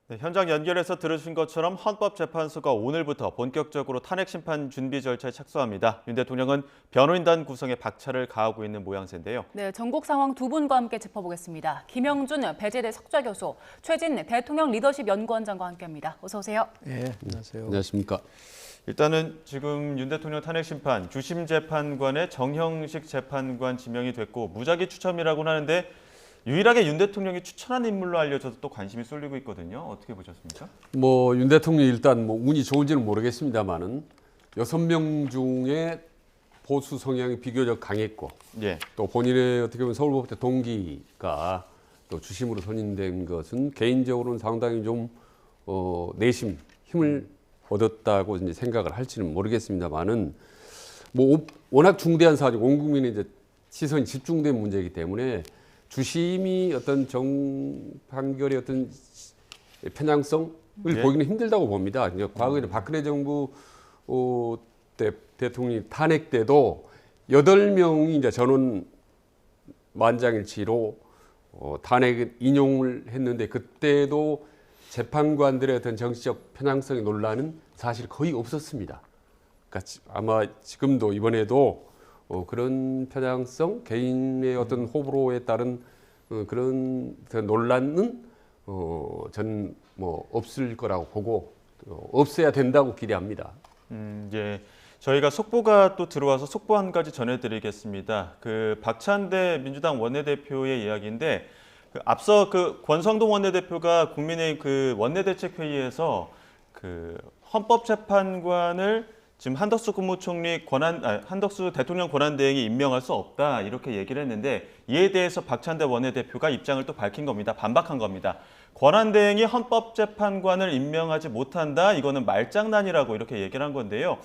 네, 현장 연결해서 들으신 것처럼 헌법재판소가 오늘부터 본격적으로 탄핵 심판 준비 절차에 착수합니다. 윤 대통령은 변호인단 구성에 박차를 가하고 있는 모양새인데요. 네, 전국 상황 두 분과 함께 짚어보겠습니다. 김영준 배재대 석좌교수, 최진 대통령 리더십 연구원장과 함께합니다. 어서 오세요. 네, 안녕하세요. 안녕하십니까. 일단은 지금 윤 대통령 탄핵 심판 주심 재판관의 정형식 재판관 지명이 됐고 무작위 추첨이라고는 하는데 유일하게 윤 대통령이 추천한 인물로 알려져서 또 관심이 쏠리고 있거든요. 어떻게 보셨습니까? 윤 대통령이 일단 운이 좋은지는 모르겠습니다만은 6명 중에 보수 성향이 비교적 강했고 예. 또 본인의 어떻게 보면 서울법대 동기가 또 주심으로 선임된 것은 개인적으로는 상당히 좀 내심 힘을 얻었다고 이제 생각을 할지는 모르겠습니다만은 워낙 중대한 사안이고 온 국민의 이제 시선이 집중된 문제이기 때문에 주심이 어떤 판결의 어떤 편향성을 보기는 힘들다고 봅니다. 과거에 박근혜 정부 때 대통령이 탄핵 때도 8명이 이제 전원 만장일치로 탄핵 인용을 했는데 그때도 재판관들의 어떤 정치적 편향성의 논란은 사실 거의 없었습니다. 그러니까 아마 지금도 이번에도 그런 편향성, 개인의 어떤 호불호에 따른 그런 논란은 저는 없을 거라고 보고 없어야 된다고 기대합니다. 예. 저희가 속보가 또 들어와서 속보 한 가지 전해드리겠습니다. 그 박찬대 민주당 원내대표의 이야기인데 앞서 그 권성동 원내대표가 국민의힘 그 원내대책회의에서 그 헌법재판관을 지금 한덕수 국무총리 한덕수 대통령 권한대행이 임명할 수 없다 이렇게 얘기를 했는데 이에 대해서 박찬대 원내대표가 입장을 또 밝힌 겁니다. 반박한 겁니다. 권한대행이 헌법재판관을 임명하지 못한다. 이거는 말장난이라고 이렇게 얘기를 한 건데요.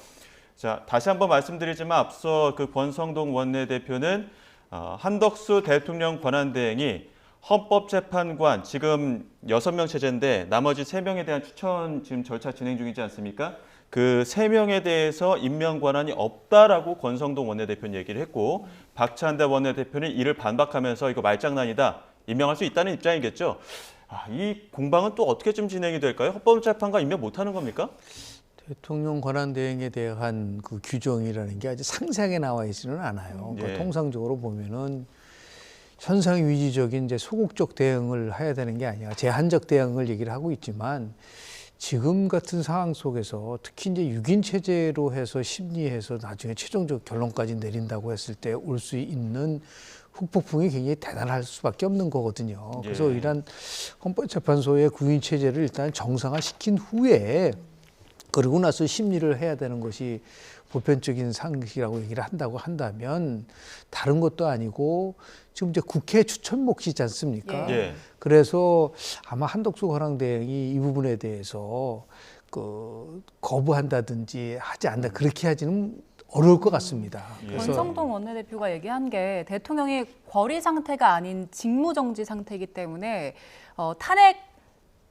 자, 다시 한번 말씀드리지만 앞서 그 권성동 원내대표는 한덕수 대통령 권한대행이 헌법재판관 지금 6명 체제인데 나머지 3명에 대한 추천 지금 절차 진행 중이지 않습니까? 그 3명에 대해서 임명 권한이 없다라고 권성동 원내대표는 얘기를 했고 박찬대 원내대표는 이를 반박하면서 이거 말장난이다. 임명할 수 있다는 입장이겠죠. 이 공방은 또 어떻게 좀 진행이 될까요? 헌법재판관 임명 못하는 겁니까? 대통령 권한 대행에 대한 그 규정이라는 게 아주 상세하게 나와 있지는 않아요. 예. 그러니까 통상적으로 보면은 현상 유지적인 이제 소극적 대응을 해야 되는 게 아니라 제한적 대응을 얘기를 하고 있지만 지금 같은 상황 속에서 특히 이제 6인 체제로 해서 심리해서 나중에 최종적 결론까지 내린다고 했을 때 올 수 있는 후폭풍이 굉장히 대단할 수밖에 없는 거거든요. 그래서 예. 이런 헌법재판소의 9인 체제를 일단 정상화시킨 후에 그러고 나서 심리를 해야 되는 것이 보편적인 상식이라고 얘기를 한다고 한다면 다른 것도 아니고 지금 이제 국회 추천 몫이지 않습니까? 예. 그래서 아마 한덕수 권한대행이 이 부분에 대해서 거부한다든지 하지 않는다 그렇게 하지는 어려울 것 같습니다. 그래서 권성동 원내대표가 얘기한 게 대통령이 권리 상태가 아닌 직무정지 상태이기 때문에 탄핵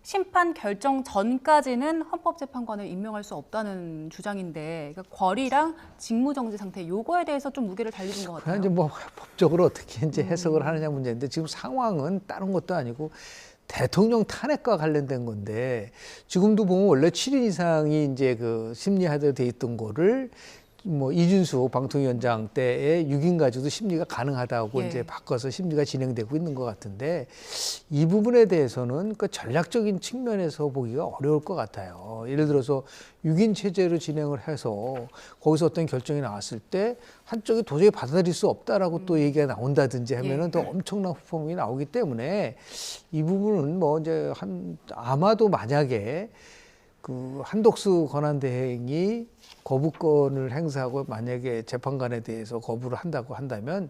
심판 결정 전까지는 헌법재판관을 임명할 수 없다는 주장인데 그러니까 권리랑 직무정지 상태 요거에 대해서 좀 무게를 달리는 것 같아요. 이제 법적으로 어떻게 이제 해석을 하느냐 문제인데 지금 상황은 다른 것도 아니고 대통령 탄핵과 관련된 건데 지금도 보면 원래 7인 이상이 이제 그 심리하도록 돼 있던 거를 이준수 방통위원장 때에 6인 가지고도 심리가 가능하다고 예. 이제 바꿔서 심리가 진행되고 있는 것 같은데 이 부분에 대해서는 그 전략적인 측면에서 보기가 어려울 것 같아요. 예를 들어서 6인 체제로 진행을 해서 거기서 어떤 결정이 나왔을 때 한쪽이 도저히 받아들일 수 없다라고 또 얘기가 나온다든지 하면은 또 엄청난 후폭풍이 나오기 때문에 이 부분은 이제 아마도 만약에 그 한덕수 권한대행이 거부권을 행사하고 만약에 재판관에 대해서 거부를 한다고 한다면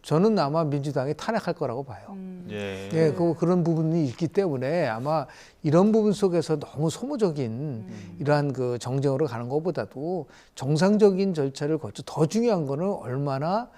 저는 아마 민주당이 탄핵할 거라고 봐요. 예. 예, 그런 부분이 있기 때문에 아마 이런 부분 속에서 너무 소모적인 이러한 그 정쟁으로 가는 것보다도 정상적인 절차를 거쳐 더 중요한 거는 얼마나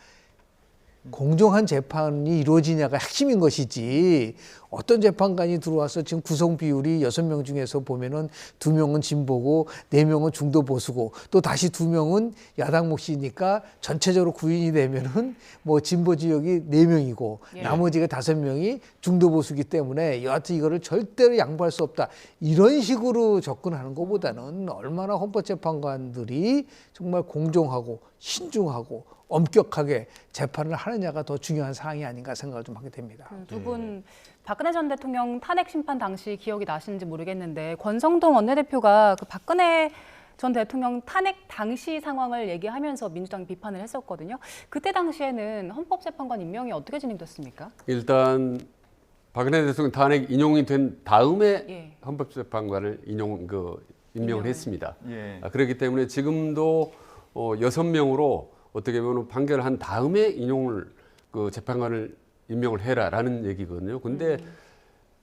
공정한 재판이 이루어지냐가 핵심인 것이지 어떤 재판관이 들어와서 지금 구성 비율이 6명 중에서 보면은 2명은 진보고 4명은 중도 보수고 또 다시 2명은 야당 몫이니까 전체적으로 구인이 되면은 뭐 진보 지역이 4명이고 예. 나머지가 5명이 중도 보수기 때문에 여하튼 이거를 절대로 양보할 수 없다. 이런 식으로 접근하는 것보다는 얼마나 헌법재판관들이 정말 공정하고 신중하고 엄격하게 재판을 하느냐가 더 중요한 사항이 아닌가 생각을 좀 하게 됩니다. 두 분 박근혜 전 대통령 탄핵 심판 당시 기억이 나시는지 모르겠는데 권성동 원내대표가 그 박근혜 전 대통령 탄핵 당시 상황을 얘기하면서 민주당이 비판을 했었거든요. 그때 당시에는 헌법재판관 임명이 어떻게 진행됐습니까? 일단 박근혜 대통령 탄핵 인용이 된 다음에 예. 헌법재판관을 임명을 했습니다. 예. 그렇기 때문에 지금도 6명으로 어떻게 보면 판결한 다음에 재판관을 임명을 해라라는 얘기거든요. 근데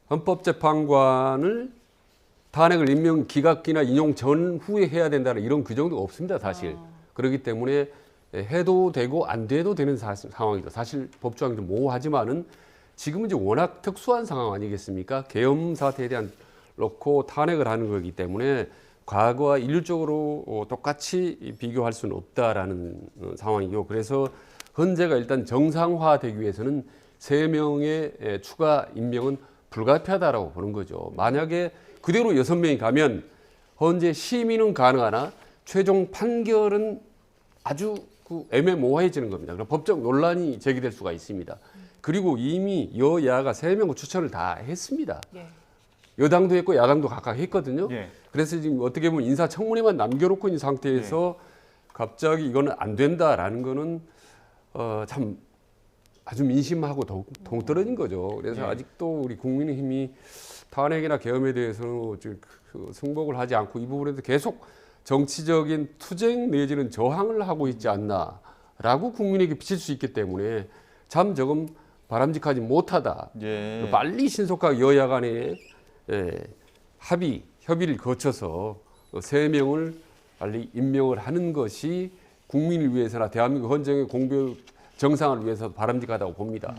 헌법재판관을 탄핵을 임명 기각기나 인용 전후에 해야 된다는 이런 규정도 없습니다, 사실. 그렇기 때문에 해도 되고 안 돼도 되는 상황이죠. 사실 법조항이 좀 모호하지만은 지금은 이제 워낙 특수한 상황 아니겠습니까? 계엄 사태에 대한 놓고 탄핵을 하는 거기 때문에 과거와 일률적으로 똑같이 비교할 수는 없다라는 상황이고, 그래서 헌재가 일단 정상화되기 위해서는 3명의 추가 임명은 불가피하다라고 보는 거죠. 만약에 그대로 6명이 가면 헌재 심의는 가능하나 최종 판결은 아주 애매모호해지는 겁니다. 그럼 법적 논란이 제기될 수가 있습니다. 그리고 이미 여야가 3명 추천을 다 했습니다. 예. 여당도 했고 야당도 각각 했거든요. 예. 그래서 지금 어떻게 보면 인사청문회만 남겨놓고 있는 상태에서 갑자기 이거는 안 된다라는 거는 참 아주 민심하고 동떨어진 거죠. 그래서 예. 아직도 우리 국민의힘이 탄핵이나 계엄에 대해서는 승복을 하지 않고 이 부분에서 계속 정치적인 투쟁 내지는 저항을 하고 있지 않나라고 국민에게 비칠 수 있기 때문에 참 조금 바람직하지 못하다. 예. 빨리 신속하게 여야 간에 협의를 거쳐서 3명을 빨리 임명을 하는 것이 국민을 위해서나 대한민국 헌정의 공백 정상을 위해서 바람직하다고 봅니다.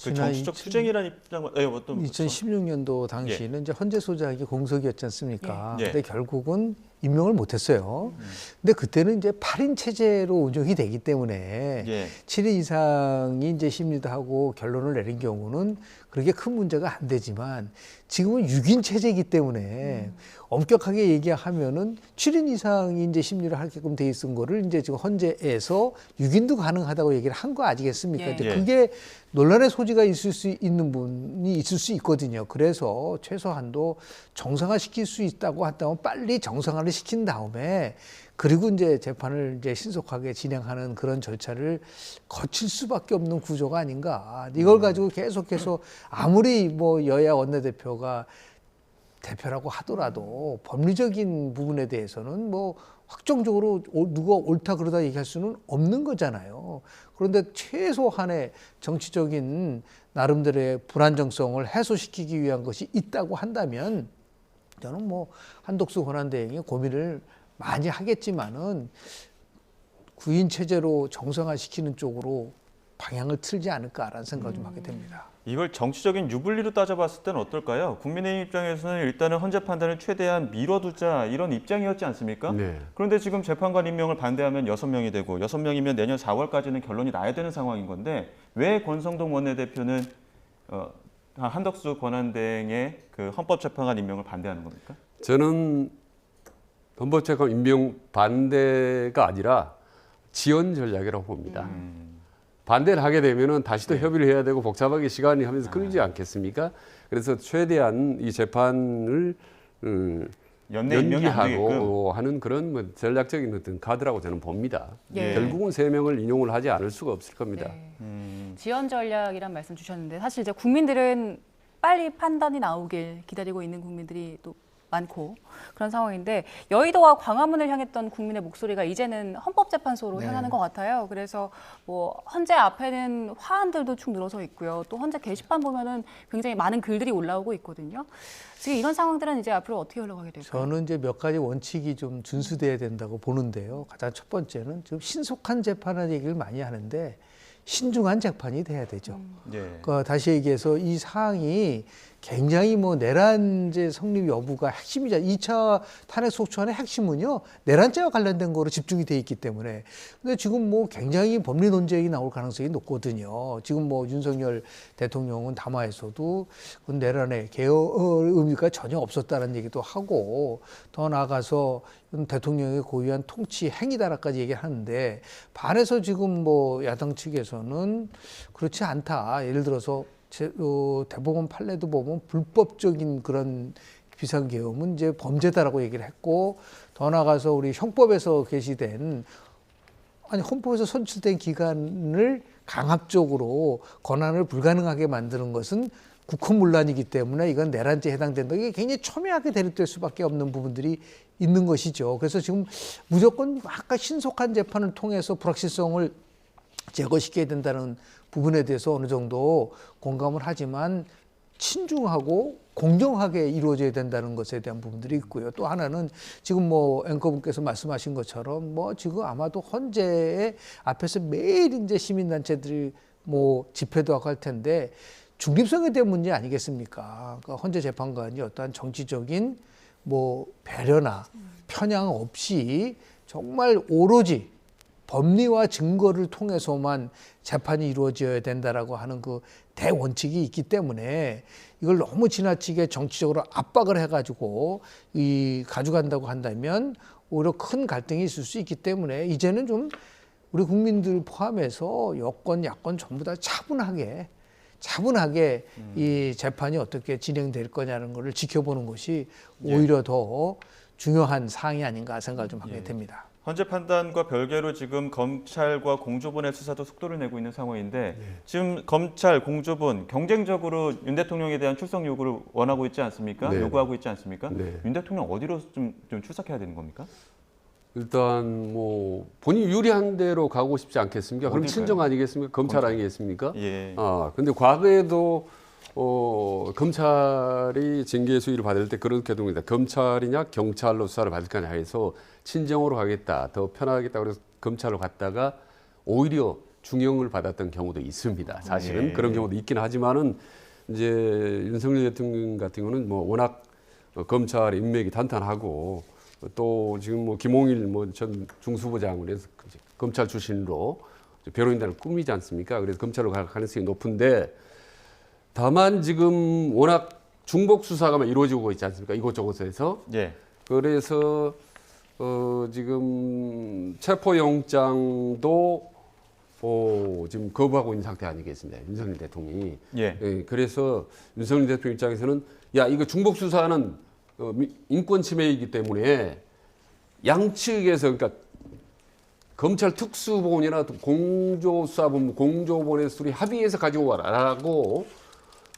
그 정치적 투쟁이라는 입장은 어떤 2016년도 당시에는 이제 헌재 소장이 공석이었지 않습니까? 예. 근데 결국은 임명을 못했어요. 근데 그때는 이제 8인 체제로 운영이 되기 때문에 예. 7인 이상이 이제 심리도 하고 결론을 내린 경우는 그렇게 큰 문제가 안 되지만 지금은 6인 체제이기 때문에 엄격하게 얘기하면은 7인 이상이 이제 심리를 하게끔 돼 있은 거를 이제 지금 헌재에서 6인도 가능하다고 얘기를 한 거 아니겠습니까? 예. 이제 예. 그게 논란의 소지가 있을 수 있는 분이 있을 수 있거든요. 그래서 최소한도 정상화시킬 수 있다고 한다면 빨리 정상화를 시킨 다음에 그리고 이제 재판을 이제 신속하게 진행하는 그런 절차를 거칠 수밖에 없는 구조가 아닌가. 이걸 가지고 계속해서 아무리 뭐 여야 원내대표가 대표라고 하더라도 법리적인 부분에 대해서는 뭐 확정적으로 누가 옳다 그러다 얘기할 수는 없는 거잖아요. 그런데 최소한의 정치적인 나름대로의 불안정성을 해소시키기 위한 것이 있다고 한다면 저는 뭐 한덕수 권한대행이 고민을 많이 하겠지만은 구인 체제로 정상화시키는 쪽으로 방향을 틀지 않을까라는 생각을 좀 하게 됩니다. 이걸 정치적인 유불리로 따져봤을 때는 어떨까요? 국민의힘 입장에서는 일단은 헌재 판단을 최대한 미뤄두자 이런 입장이었지 않습니까? 네. 그런데 지금 재판관 임명을 반대하면 6명이 되고 6명이면 내년 4월까지는 결론이 나야 되는 상황인 건데 왜 권성동 원내대표는 한덕수 권한대행의 그 헌법재판관 임명을 반대하는 겁니까? 저는 헌법재판관 임명 반대가 아니라 지연 전략이라고 봅니다. 반대를 하게 되면은 다시 또 협의를 해야 되고 복잡하게 시간이 하면서 끌리지 않겠습니까? 그래서 최대한 이 재판을 연내 임명이 안 되게끔. 연기하고 하는 그런 뭐 전략적인 어떤 카드라고 저는 봅니다. 예. 결국은 3명을 인용을 하지 않을 수가 없을 겁니다. 네. 지연 전략이란 말씀 주셨는데 사실 이제 국민들은 빨리 판단이 나오길 기다리고 있는 국민들이 또 많고 그런 상황인데 여의도와 광화문을 향했던 국민의 목소리가 이제는 헌법재판소로 네. 향하는 것 같아요. 그래서 뭐 헌재 앞에는 화환들도 축 늘어서 있고요. 또 헌재 게시판 보면은 굉장히 많은 글들이 올라오고 있거든요. 지금 이런 상황들은 이제 앞으로 어떻게 흘러가게 될까요? 저는 이제 몇 가지 원칙이 좀 준수돼야 된다고 보는데요. 가장 첫 번째는 좀 신속한 재판을 얘기를 많이 하는데 신중한 재판이 돼야 되죠. 예. 그러니까 다시 얘기해서 이 사항이 굉장히 뭐 내란죄 성립 여부가 핵심이자 2차 탄핵 소추안의 핵심은요 내란죄와 관련된 거로 집중이 돼 있기 때문에 근데 지금 뭐 굉장히 법리 논쟁이 나올 가능성이 높거든요. 지금 뭐 윤석열 대통령은 담화에서도 그 내란의 개혁 의미가 전혀 없었다는 얘기도 하고 더 나아가서 대통령의 고유한 통치 행위다라까지 얘기를 하는데 반해서 지금 뭐 야당 측에서는 그렇지 않다. 예를 들어서 대법원 판례도 보면 불법적인 그런 비상계엄은 이제 범죄다라고 얘기를 했고 더 나아가서 우리 형법에서 게시된 헌법에서 선출된 기관을 강압적으로 권한을 불가능하게 만드는 것은 국헌문란이기 때문에 이건 내란죄에 해당된다. 이게 굉장히 첨예하게 대립될 수밖에 없는 부분들이 있는 것이죠. 그래서 지금 무조건 아까 신속한 재판을 통해서 불확실성을 제거시켜야 된다는 부분에 대해서 어느 정도 공감을 하지만 친중하고 공정하게 이루어져야 된다는 것에 대한 부분들이 있고요. 또 하나는 지금 뭐 앵커분께서 말씀하신 것처럼 뭐 지금 아마도 헌재 앞에서 매일 이제 시민단체들이 뭐 집회도 하고 할 텐데 중립성에 대한 문제 아니겠습니까? 그러니까 헌재 재판관이 어떠한 정치적인 뭐 배려나 편향 없이 정말 오로지 법리와 증거를 통해서만 재판이 이루어져야 된다라고 하는 그 대원칙이 있기 때문에 이걸 너무 지나치게 정치적으로 압박을 해가지고 가져간다고 한다면 오히려 큰 갈등이 있을 수 있기 때문에 이제는 좀 우리 국민들 포함해서 여권, 야권 전부 다 차분하게 이 재판이 어떻게 진행될 거냐는 것을 지켜보는 것이 오히려 더 중요한 사항이 아닌가 생각을 좀 하게 됩니다. 헌재 판단과 별개로 지금 검찰과 공조본의 수사도 속도를 내고 있는 상황인데 지금 검찰, 공조본 경쟁적으로 윤 대통령에 대한 출석 요구를 원하고 있지 않습니까? 네. 요구하고 있지 않습니까? 네. 윤 대통령 어디로 좀 출석해야 되는 겁니까? 일단 뭐 본인이 유리한 대로 가고 싶지 않겠습니까? 그럼 어딜까요? 친정 아니겠습니까? 검찰 아니겠습니까? 예. 근데 과거에도 검찰이 징계 수위를 받을 때 그런 경우입니다. 검찰이냐 경찰로 수사를 받을 거냐 해서 친정으로 가겠다, 더 편하겠다 그래서 검찰로 갔다가 오히려 중형을 받았던 경우도 있습니다. 사실은 예. 그런 경우도 있긴 하지만은 이제 윤석열 대통령 같은 경우는 뭐 워낙 검찰 인맥이 탄탄하고 또 지금 뭐 김홍일 뭐 전 중수부장을 해서 검찰 출신으로 변호인단을 꾸미지 않습니까? 그래서 검찰로 갈 가능성이 높은데 다만 지금 워낙 중복 수사가 이루어지고 있지 않습니까? 이곳저곳에서. 예. 그래서 지금 체포영장도 지금 거부하고 있는 상태 아니겠습니까? 윤석열 대통령이. 예. 그래서 윤석열 대통령 입장에서는 야 이거 중복 수사는 인권 침해이기 때문에 양측에서 그러니까 검찰 특수본이나 공조수사본, 공조본에서 둘이 합의해서 가지고 와라라고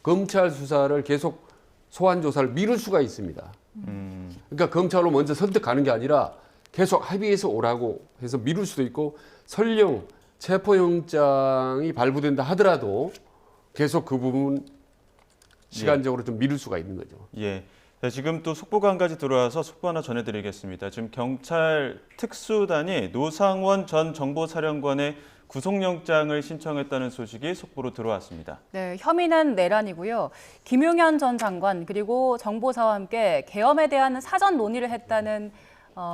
검찰 수사를 계속 소환 조사를 미룰 수가 있습니다. 그러니까 검찰로 먼저 선택하는 게 아니라 계속 합의해서 오라고 해서 미룰 수도 있고 설령 체포영장이 발부된다 하더라도 계속 그 부분 시간적으로 좀 미룰 수가 있는 거죠. 예. 네, 지금 또 속보가 한 가지 들어와서 속보 하나 전해드리겠습니다. 지금 경찰 특수단이 노상원 전 정보사령관의 구속영장을 신청했다는 소식이 속보로 들어왔습니다. 네, 혐의는 내란이고요. 김용현 전 장관 그리고 정보사와 함께 계엄에 대한 사전 논의를 했다는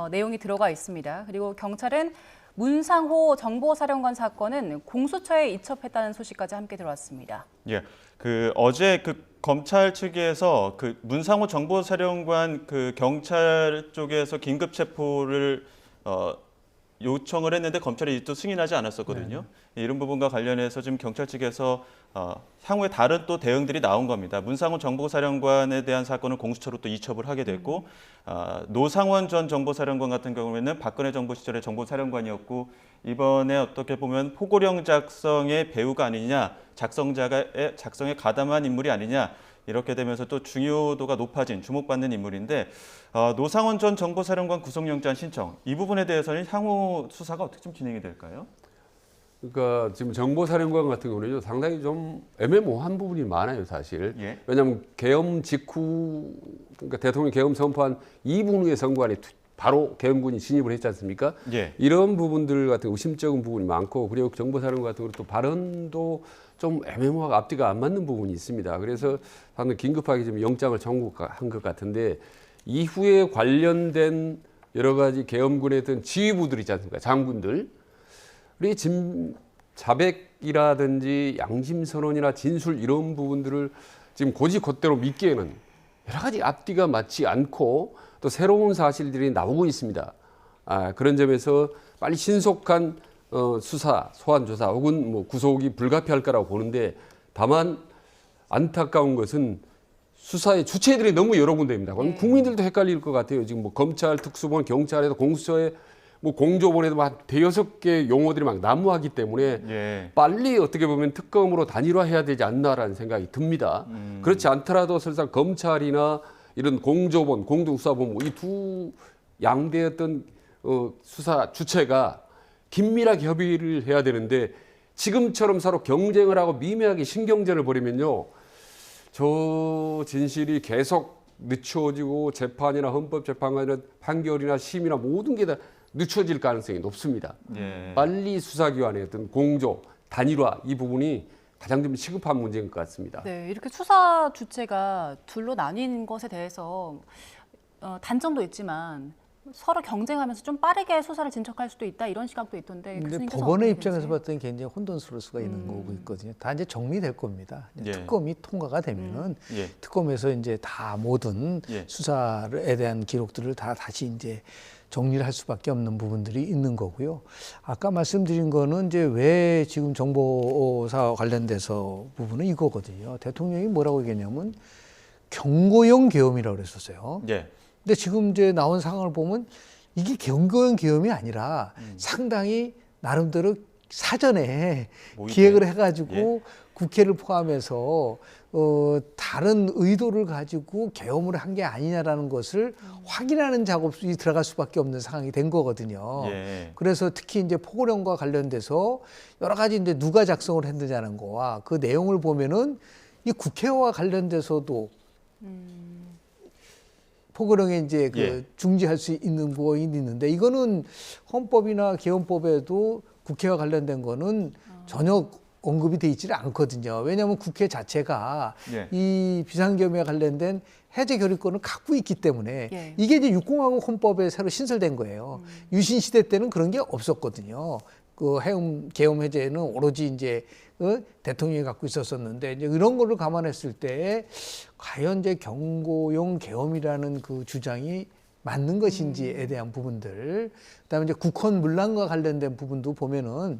내용이 들어가 있습니다. 그리고 경찰은 문상호 정보사령관 사건은 공수처에 이첩했다는 소식까지 함께 들어왔습니다. 예, 어제 검찰 측에서 문상호 정보사령관 경찰 쪽에서 긴급 체포를 요청을 했는데 검찰이 또 승인하지 않았었거든요. 네. 이런 부분과 관련해서 지금 경찰 측에서 향후에 다른 또 대응들이 나온 겁니다. 문상호 정보사령관에 대한 사건을 공수처로 또 이첩을 하게 됐고 노상원 전 정보사령관 같은 경우에는 박근혜 정부 시절의 정보사령관이었고 이번에 어떻게 보면 포고령 작성의 배우가 아니냐, 작성에 가담한 인물이 아니냐 이렇게 되면서 또 중요도가 높아진 주목받는 인물인데 노상원 전 정보사령관 구속영장 신청 이 부분에 대해서는 향후 수사가 어떻게 좀 진행이 될까요? 그러니까 지금 정보사령관 같은 경우는 상당히 좀 애매모호한 부분이 많아요, 사실. 예. 왜냐하면 계엄 직후, 그러니까 대통령 계엄 선포한 2분 후에 선고안이 바로 계엄군이 진입을 했지 않습니까? 예. 이런 부분들 같은 의심적인 부분이 많고 그리고 정보사령관 같은 경우 또 발언도 좀 애매모호하고 앞뒤가 안 맞는 부분이 있습니다. 그래서 방금 긴급하게 좀 영장을 청구한 것 같은데 이후에 관련된 여러 가지 계엄군에 있던 지휘부들 있지 않습니까? 장군들. 우리 자백이라든지 양심선언이나 진술 이런 부분들을 지금 곧이곧대로 믿기에는 여러 가지 앞뒤가 맞지 않고 또 새로운 사실들이 나오고 있습니다. 그런 점에서 빨리 신속한 수사, 소환 조사 혹은 뭐 구속이 불가피할 거라고 보는데 다만 안타까운 것은 수사의 주체들이 너무 여러 군데입니다. 그럼 국민들도 헷갈릴 것 같아요. 지금 뭐 검찰, 특수본, 경찰에도 공수처에 뭐 공조본에도 막 대여섯 개 용어들이 막 난무하기 때문에 예. 빨리 어떻게 보면 특검으로 단일화해야 되지 않나라는 생각이 듭니다. 그렇지 않더라도 설상 검찰이나 이런 공조본, 공동수사본부 이 두 양대의 어떤 수사 주체가 긴밀하게 협의를 해야 되는데 지금처럼 서로 경쟁을 하고 미묘하게 신경전을 벌이면요. 저 진실이 계속 늦춰지고 재판이나 헌법재판관이나 판결이나 심의나 모든 게 다 늦춰질 가능성이 높습니다. 예. 빨리 수사기관의 어떤 공조, 단일화 이 부분이 가장 좀 시급한 문제인 것 같습니다. 네, 이렇게 수사 주체가 둘로 나뉜 것에 대해서 단점도 있지만 서로 경쟁하면서 좀 빠르게 수사를 진척할 수도 있다 이런 시각도 있던데. 근데 교수님께서 법원의 어떻게 입장에서 보세요? 봤더니 굉장히 혼돈스러울 수가 있는 거고 있거든요. 다 이제 정리될 겁니다. 이제 예. 특검이 통과가 되면은 예. 특검에서 이제 다 모든 예. 수사에 대한 기록들을 다 다시 이제 정리를 할 수밖에 없는 부분들이 있는 거고요. 아까 말씀드린 거는 이제 왜 지금 정보사 관련돼서 부분은 이거거든요. 대통령이 뭐라고 얘기했냐면 경고용 계엄이라고 그랬었어요. 예. 근데 지금 이제 나온 상황을 보면 이게 경고용 계엄이 아니라 상당히 나름대로 사전에 모의돼. 기획을 해가지고 국회를 포함해서 다른 의도를 가지고 계엄을 한 게 아니냐라는 것을 확인하는 작업이 들어갈 수밖에 없는 상황이 된 거거든요. 예. 그래서 특히 이제 포고령과 관련돼서 여러 가지 이제 누가 작성을 했느냐는 거와 그 내용을 보면은 이 국회와 관련돼서도 포고령에 이제 그 예. 중지할 수 있는 부분이 있는데 이거는 헌법이나 개헌법에도 국회와 관련된 거는 전혀 언급이 돼 있지는 않거든요. 왜냐하면 국회 자체가 예. 이 비상계엄에 관련된 해제 결의권을 갖고 있기 때문에 예. 이게 이제 육공화국 헌법에 새로 신설된 거예요. 유신 시대 때는 그런 게 없었거든요. 그 계엄 해제는 오로지 이제 대통령이 갖고 있었었는데 이제 이런 거를 감안했을 때 과연 이제 경고용 계엄이라는 그 주장이 맞는 것인지에 대한 부분들, 그다음에 이제 국헌 문란과 관련된 부분도 보면은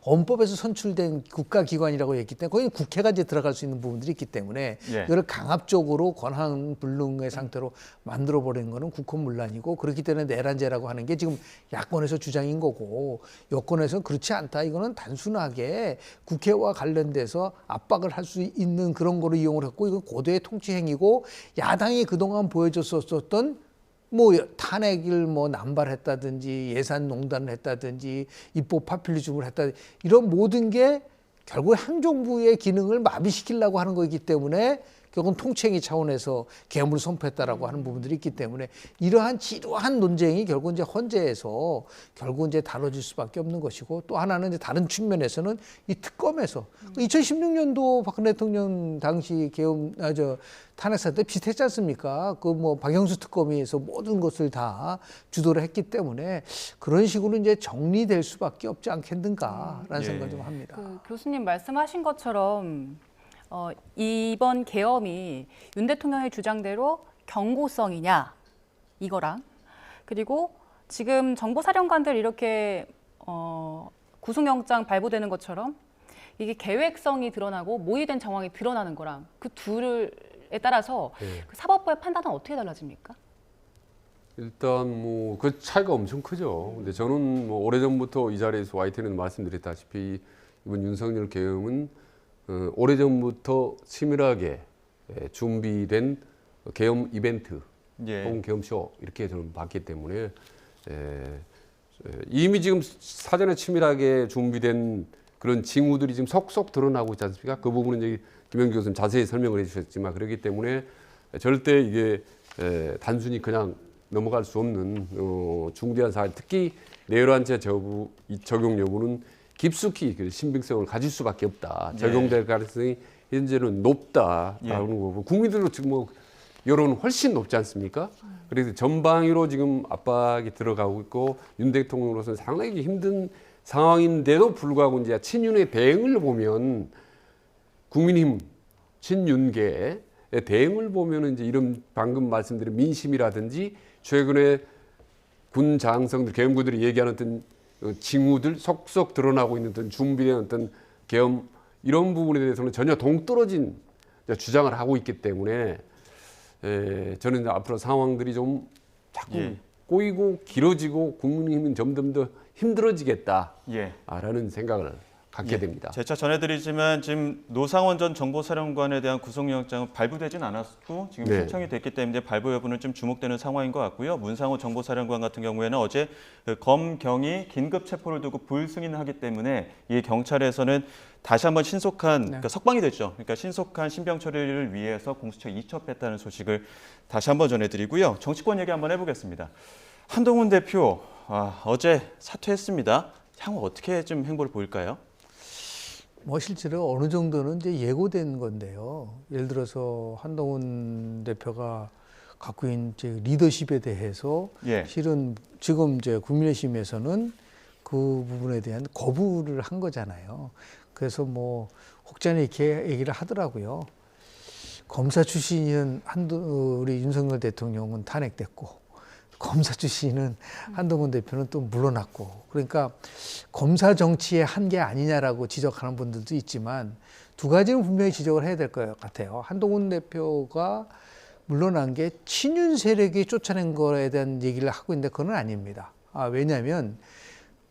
헌법에서 선출된 국가기관이라고 했기 때문에 거기 국회가 이제 들어갈 수 있는 부분들이 있기 때문에 예. 이걸 강압적으로 권한 불능의 상태로 만들어 버리는 거는 국헌문란이고 그렇기 때문에 내란죄라고 하는 게 지금 야권에서 주장인 거고 여권에서는 그렇지 않다. 이거는 단순하게 국회와 관련돼서 압박을 할 수 있는 그런 거로 이용을 했고 이건 고도의 통치 행위고 야당이 그동안 보여줬었던 뭐 탄핵을 뭐 남발했다든지 예산농단을 했다든지 입법 파퓰리즘을 했다든지 이런 모든 게 결국 행정부의 기능을 마비시키려고 하는 거기 때문에 결국은 통치행위 차원에서 계엄을 선포했다라고 하는 부분들이 있기 때문에 이러한 지루한 논쟁이 결국 이제 헌재에서 결국 이제 다뤄질 수밖에 없는 것이고 또 하나는 이제 다른 측면에서는 이 특검에서 2016년도 박근혜 대통령 당시 탄핵사 때 비슷했지 않습니까? 그 뭐 박영수 특검에서 모든 것을 다 주도를 했기 때문에 그런 식으로 이제 정리될 수밖에 없지 않겠는가라는 예. 생각을 좀 합니다. 그 교수님 말씀하신 것처럼 이번 계엄이 윤 대통령의 주장대로 경고성이냐 이거랑 그리고 지금 정보사령관들 이렇게 구속영장 발부되는 것처럼 이게 계획성이 드러나고 모의된 정황이 드러나는 거랑 그 둘에 따라서 그 사법부의 판단은 어떻게 달라집니까? 일단 뭐 그 차이가 엄청 크죠. 근데 저는 뭐 오래전부터 이 자리에서 YTN에서 말씀드렸다시피 이번 윤석열 계엄은 오래전부터 치밀하게 준비된 계엄 이벤트 예. 혹은 계엄쇼 이렇게 저는 봤기 때문에 이미 지금 사전에 치밀하게 준비된 그런 징후들이 지금 속속 드러나고 있지 않습니까? 그 부분은 이제 김영기 교수님 자세히 설명을 해주셨지만 그렇기 때문에 절대 이게 단순히 그냥 넘어갈 수 없는 중대한 사안, 특히 내열환자 적용 여부는 깊숙이 그 신빙성을 가질 수밖에 없다. 적용될 가능성이 현재는 높다라는 거고 국민들도 지금 뭐 여론은 훨씬 높지 않습니까? 그래서 전방위로 지금 압박이 들어가고 있고 윤 대통령으로서는 상당히 힘든 상황인데도 불구하고 이제 친윤의 대응을 보면 국민힘 친윤계의 대응을 보면은 이제 이런 방금 말씀드린 민심이라든지 최근에 군 장성들 계엄군들이 얘기하는 어떤 징후들 속속 드러나고 있는 어떤 준비된 어떤 계엄 이런 부분에 대해서는 전혀 동떨어진 주장을 하고 있기 때문에 저는 앞으로 상황들이 좀 자꾸 꼬이고 길어지고 국민의힘은 점점 더 힘들어지겠다라는 생각을 갖게 됩니다. 재차 전해드리지만 지금 노상원 전 정보사령관에 대한 구속영장은 발부되진 않았고 지금 신청이 됐기 때문에 발부 여부는 좀 주목되는 상황인 것 같고요. 문상호 정보사령관 같은 경우에는 어제 검경이 긴급 체포를 두고 불승인하기 때문에 이 경찰에서는 다시 한번 신속한 그러니까 석방이 됐죠. 그러니까 신속한 신병 처리를 위해서 공수처 이첩했다는 소식을 다시 한번 전해드리고요. 정치권 얘기 한번 해보겠습니다. 한동훈 대표 어제 사퇴했습니다. 향후 어떻게 좀 행보를 보일까요? 뭐 실제로 어느 정도는 이제 예고된 건데요. 예를 들어서 한동훈 대표가 갖고 있는 이제 리더십에 대해서 실은 지금 이제 국민의힘에서는 그 부분에 대한 거부를 한 거잖아요. 그래서 뭐 혹자는 이렇게 얘기를 하더라고요. 검사 출신인 우리 윤석열 대통령은 탄핵됐고 검사 출신은 한동훈 대표는 또 물러났고 그러니까 검사 정치의 한계 아니냐라고 지적하는 분들도 있지만 두 가지는 분명히 지적을 해야 될 것 같아요. 한동훈 대표가 물러난 게 친윤 세력이 쫓아낸 거에 대한 얘기를 하고 있는데 그건 아닙니다. 왜냐하면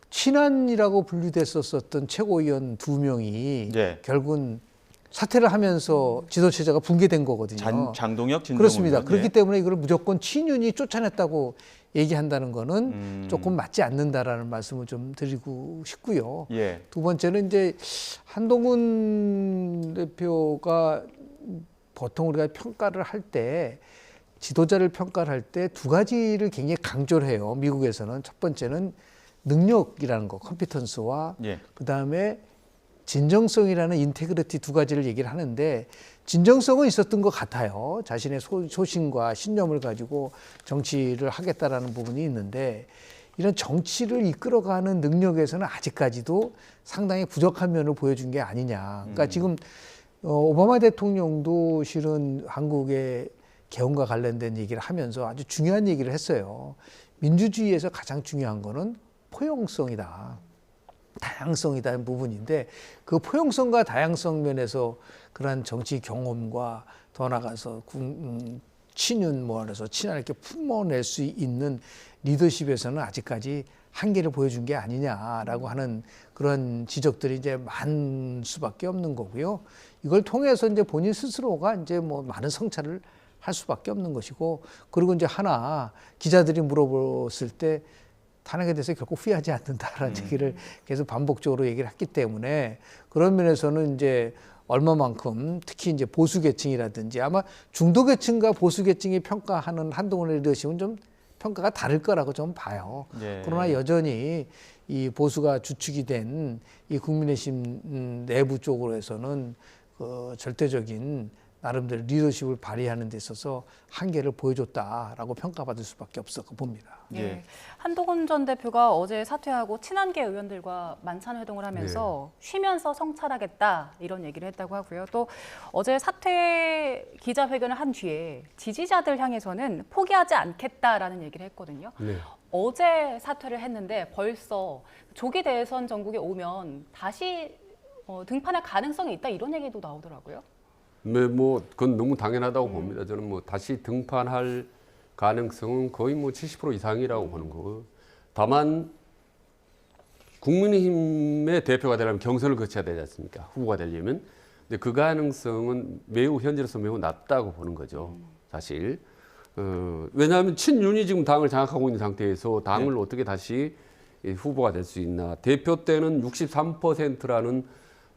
친한이라고 분류됐었던 최고위원 2명이 결국은 사퇴를 하면서 지도체제가 붕괴된 거거든요. 장동혁, 진정훈 그렇습니다. 그렇기 때문에 이걸 무조건 친윤이 쫓아냈다고 얘기한다는 거는 조금 맞지 않는다라는 말씀을 좀 드리고 싶고요. 두 번째는 이제 한동훈 대표가 보통 우리가 평가를 할 때 지도자를 평가를 할 때 두 가지를 굉장히 강조를 해요. 미국에서는 첫 번째는 능력이라는 거, 컴피턴스와 그다음에 진정성이라는 인테그리티 두 가지를 얘기를 하는데 진정성은 있었던 것 같아요. 자신의 소신과 신념을 가지고 정치를 하겠다라는 부분이 있는데 이런 정치를 이끌어가는 능력에서는 아직까지도 상당히 부족한 면을 보여준 게 아니냐. 그러니까 지금 오바마 대통령도 실은 한국의 개헌과 관련된 얘기를 하면서 아주 중요한 얘기를 했어요. 민주주의에서 가장 중요한 거는 포용성이다. 다양성이라는 부분인데 그 포용성과 다양성 면에서 그러한 정치 경험과 더 나가서 친윤 모아서 친한 이렇게 품어낼 수 있는 리더십에서는 아직까지 한계를 보여준 게 아니냐라고 하는 그런 지적들이 이제 많을 수밖에 없는 거고요. 이걸 통해서 이제 본인 스스로가 이제 뭐 많은 성찰을 할 수밖에 없는 것이고 그리고 이제 하나 기자들이 물어봤을 때 탄핵에 대해서 결코 후회하지 않는다라는 얘기를 계속 반복적으로 얘기를 했기 때문에 그런 면에서는 이제 얼마만큼 특히 이제 보수계층이라든지 아마 중도계층과 보수계층이 평가하는 한동훈의 리더십은 좀 평가가 다를 거라고 좀 봐요. 그러나 여전히 이 보수가 주축이 된 이 국민의힘 내부 쪽으로 해서는 그 절대적인 나름대로 리더십을 발휘하는 데 있어서 한계를 보여줬다라고 평가받을 수밖에 없어 봅니다. 한동훈 전 대표가 어제 사퇴하고 친한계 의원들과 만찬 회동을 하면서 쉬면서 성찰하겠다 이런 얘기를 했다고 하고요. 또 어제 사퇴 기자회견을 한 뒤에 지지자들 향해서는 포기하지 않겠다라는 얘기를 했거든요. 어제 사퇴를 했는데 벌써 조기 대선 전국에 오면 다시 등판할 가능성이 있다 이런 얘기도 나오더라고요. 네, 뭐 그건 너무 당연하다고 봅니다. 저는 뭐 다시 등판할 가능성은 거의 뭐 70% 이상이라고 보는 거고. 다만 국민의힘의 대표가 되려면 경선을 거쳐야 되지 않습니까? 후보가 되려면. 근데 그 가능성은 매우 현재로서 매우 낮다고 보는 거죠. 사실. 왜냐하면 친윤이 지금 당을 장악하고 있는 상태에서 당을 어떻게 다시 후보가 될 수 있나. 대표 때는 63%라는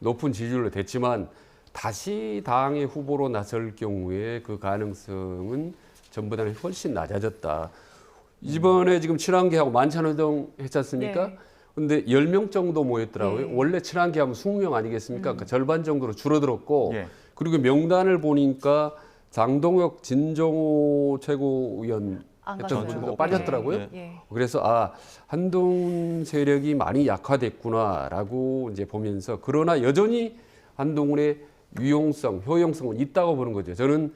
높은 지지율로 됐지만 다시 당의 후보로 나설 경우에 그 가능성은 전보다는 훨씬 낮아졌다. 이번에 지금 친환계하고 만찬운동 했지 않습니까? 네. 근데 10명 정도 모였더라고요. 네. 원래 친환계하면 20명 아니겠습니까? 그 절반 정도로 줄어들었고 예. 그리고 명단을 보니까 장동혁 진정호 최고위원 안 했던 갔어요. 분도 빠졌더라고요. 네. 예. 그래서 한동훈 세력이 많이 약화됐구나라고 이제 보면서 그러나 여전히 한동훈의 유용성, 효용성은 있다고 보는 거죠. 저는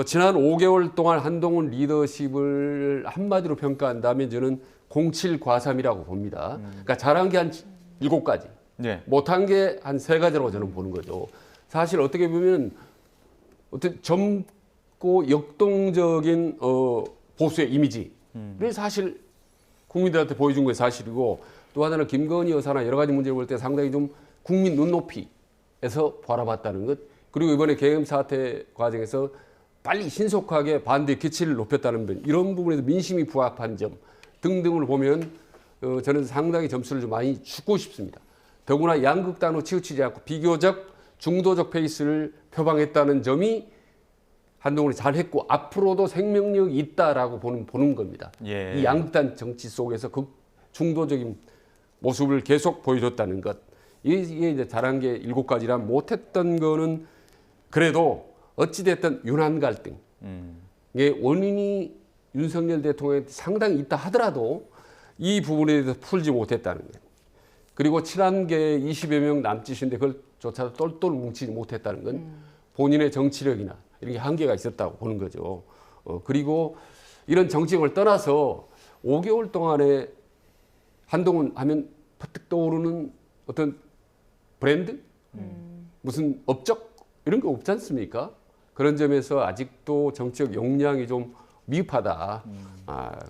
지난 5개월 동안 한동훈 리더십을 한마디로 평가한다면 저는 07과삼이라고 봅니다. 그러니까 잘한 게 한 7가지, 네. 못한 게 한 3가지라고 저는 보는 거죠. 사실 어떻게 보면 어떤 젊고 역동적인 보수의 이미지를 사실 국민들한테 보여준 게 사실이고 또 하나는 김건희 여사나 여러 가지 문제를 볼 때 상당히 좀 국민 눈높이에서 바라봤다는 것 그리고 이번에 계엄 사태 과정에서 빨리 신속하게 반대 기치를 높였다는 점 이런 부분에서 민심이 부합한 점 등등을 보면 저는 상당히 점수를 좀 많이 주고 싶습니다. 더구나 양극단으로 치우치지 않고 비교적 중도적 페이스를 표방했다는 점이 한동훈이 잘했고 앞으로도 생명력이 있다라고 보는 겁니다. 예. 이 양극단 정치 속에서 중도적인 모습을 계속 보여줬다는 것. 이게 이제 잘한 게 7가지라 못했던 거는 그래도 어찌됐든 윤한 갈등의 원인이 윤석열 대통령한테 상당히 있다 하더라도 이 부분에 대해서 풀지 못했다는 거예요. 그리고 친한계 20여 명 남짓인데 그걸조차도 똘똘 뭉치지 못했다는 건 본인의 정치력이나 이런 게 한계가 있었다고 보는 거죠. 그리고 이런 정치력을 떠나서 5개월 동안에 한동훈 하면 퍼뜩 떠오르는 어떤 브랜드? 무슨 업적? 이런 거 없지 않습니까? 그런 점에서 아직도 정치적 역량이 좀 미흡하다.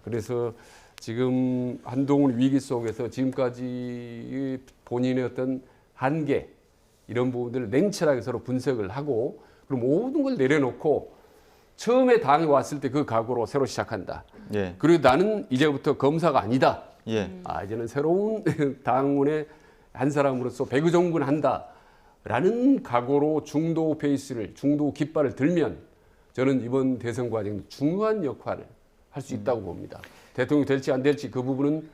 그래서 지금 한동훈 위기 속에서 지금까지 본인의 어떤 한계 이런 부분들을 냉철하게 서로 분석을 하고 그럼 모든 걸 내려놓고 처음에 당에 왔을 때 그 각오로 새로 시작한다. 예. 그리고 나는 이제부터 검사가 아니다. 예. 이제는 새로운 당원의 한 사람으로서 배구정군한다. 라는 각오로 중도 페이스를, 중도 깃발을 들면 저는 이번 대선 과정에서 중요한 역할을 할 수 있다고 봅니다. 대통령이 될지 안 될지 그 부분은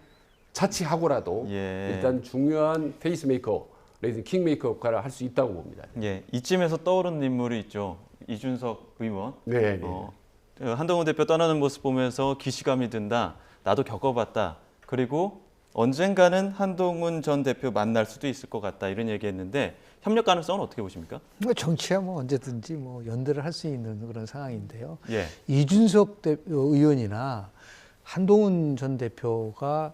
차치하고라도 예. 일단 중요한 페이스메이커, 레이든 킹메이커 역할을 할 수 있다고 봅니다. 예. 이쯤에서 떠오르는 인물이 있죠. 이준석 의원. 네. 한동훈 대표 떠나는 모습 보면서 기시감이 든다. 나도 겪어봤다. 그리고 언젠가는 한동훈 전 대표 만날 수도 있을 것 같다. 이런 얘기했는데 협력 가능성은 어떻게 보십니까? 정치야 뭐 언제든지 뭐 연대를 할 수 있는 그런 상황인데요. 예. 이준석 의원이나 한동훈 전 대표가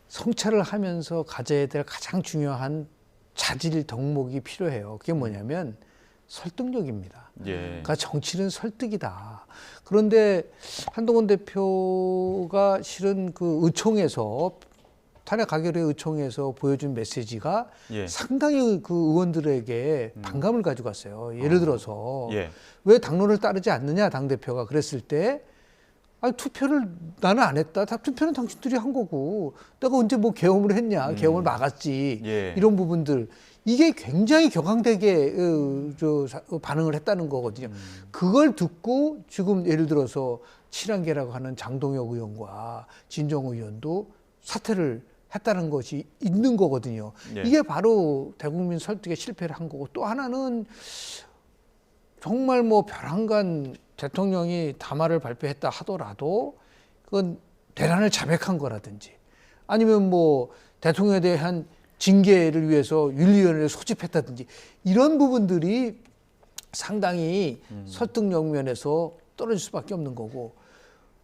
성찰을 하면서 가져야 될 가장 중요한 자질 덕목이 필요해요. 그게 뭐냐면 설득력입니다. 예. 그러니까 정치는 설득이다. 그런데 한동훈 대표가 실은 그 의총에서 탄핵 가결의 의총에서 보여준 메시지가 예. 상당히 그 의원들에게 반감을 가져갔어요. 예를 들어서 예. 왜 당론을 따르지 않느냐 당대표가 그랬을 때 투표를 나는 안 했다. 투표는 당신들이 한 거고 내가 언제 뭐 계엄을 했냐. 계엄을 막았지. 예. 이런 부분들. 이게 굉장히 격앙되게 반응을 했다는 거거든요. 그걸 듣고 지금 예를 들어서 친한계라고 하는 장동혁 의원과 진정호 의원도 사퇴를 했다는 것이 있는 거거든요. 예. 이게 바로 대국민 설득에 실패를 한 거고 또 하나는 정말 뭐 벼랑간 대통령이 담화를 발표했다 하더라도 그건 대란을 자백한 거라든지 아니면 뭐 대통령에 대한 징계를 위해서 윤리위원회를 소집했다든지 이런 부분들이 상당히 설득력 면에서 떨어질 수밖에 없는 거고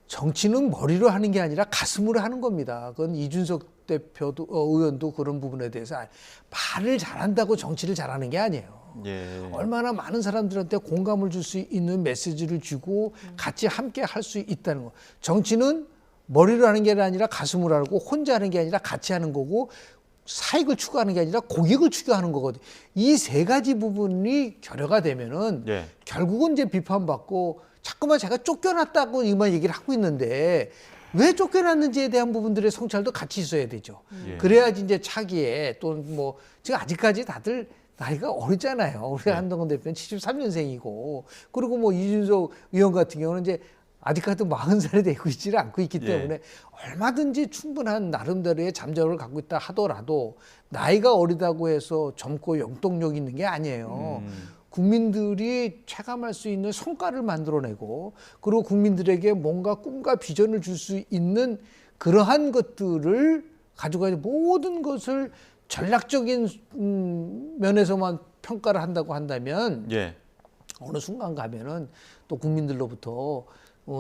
정치는 머리로 하는 게 아니라 가슴으로 하는 겁니다. 그건 이준석 대표도 의원도 그런 부분에 대해서 말을 잘한다고 정치를 잘하는 게 아니에요. 예. 얼마나 많은 사람들한테 공감을 줄 수 있는 메시지를 주고 같이 함께 할 수 있다는 거. 정치는 머리로 하는 게 아니라 가슴으로 하고 혼자 하는 게 아니라 같이 하는 거고 사익을 추구하는 게 아니라 고객을 추구하는 거거든요. 이 세 가지 부분이 결여가 되면은 예. 결국은 이제 비판받고 자꾸만 제가 쫓겨났다고 이만 얘기를 하고 있는데 왜 쫓겨났는지에 대한 부분들의 성찰도 같이 있어야 되죠. 예. 그래야지 이제 차기에 또 뭐 지금 아직까지 다들 나이가 어리잖아요. 우리 한동훈 대표는 73년생이고 그리고 뭐 이준석 의원 같은 경우는 이제 아직까지도 40살이 되고 있지를 않고 있기 예. 때문에 얼마든지 충분한 나름대로의 잠재력을 갖고 있다 하더라도 나이가 어리다고 해서 젊고 영동력 있는 게 아니에요. 국민들이 체감할 수 있는 성과를 만들어내고 그리고 국민들에게 뭔가 꿈과 비전을 줄 수 있는 그러한 것들을 가져가지 모든 것을 전략적인 면에서만 평가를 한다고 한다면 예. 어느 순간 가면은 또 국민들로부터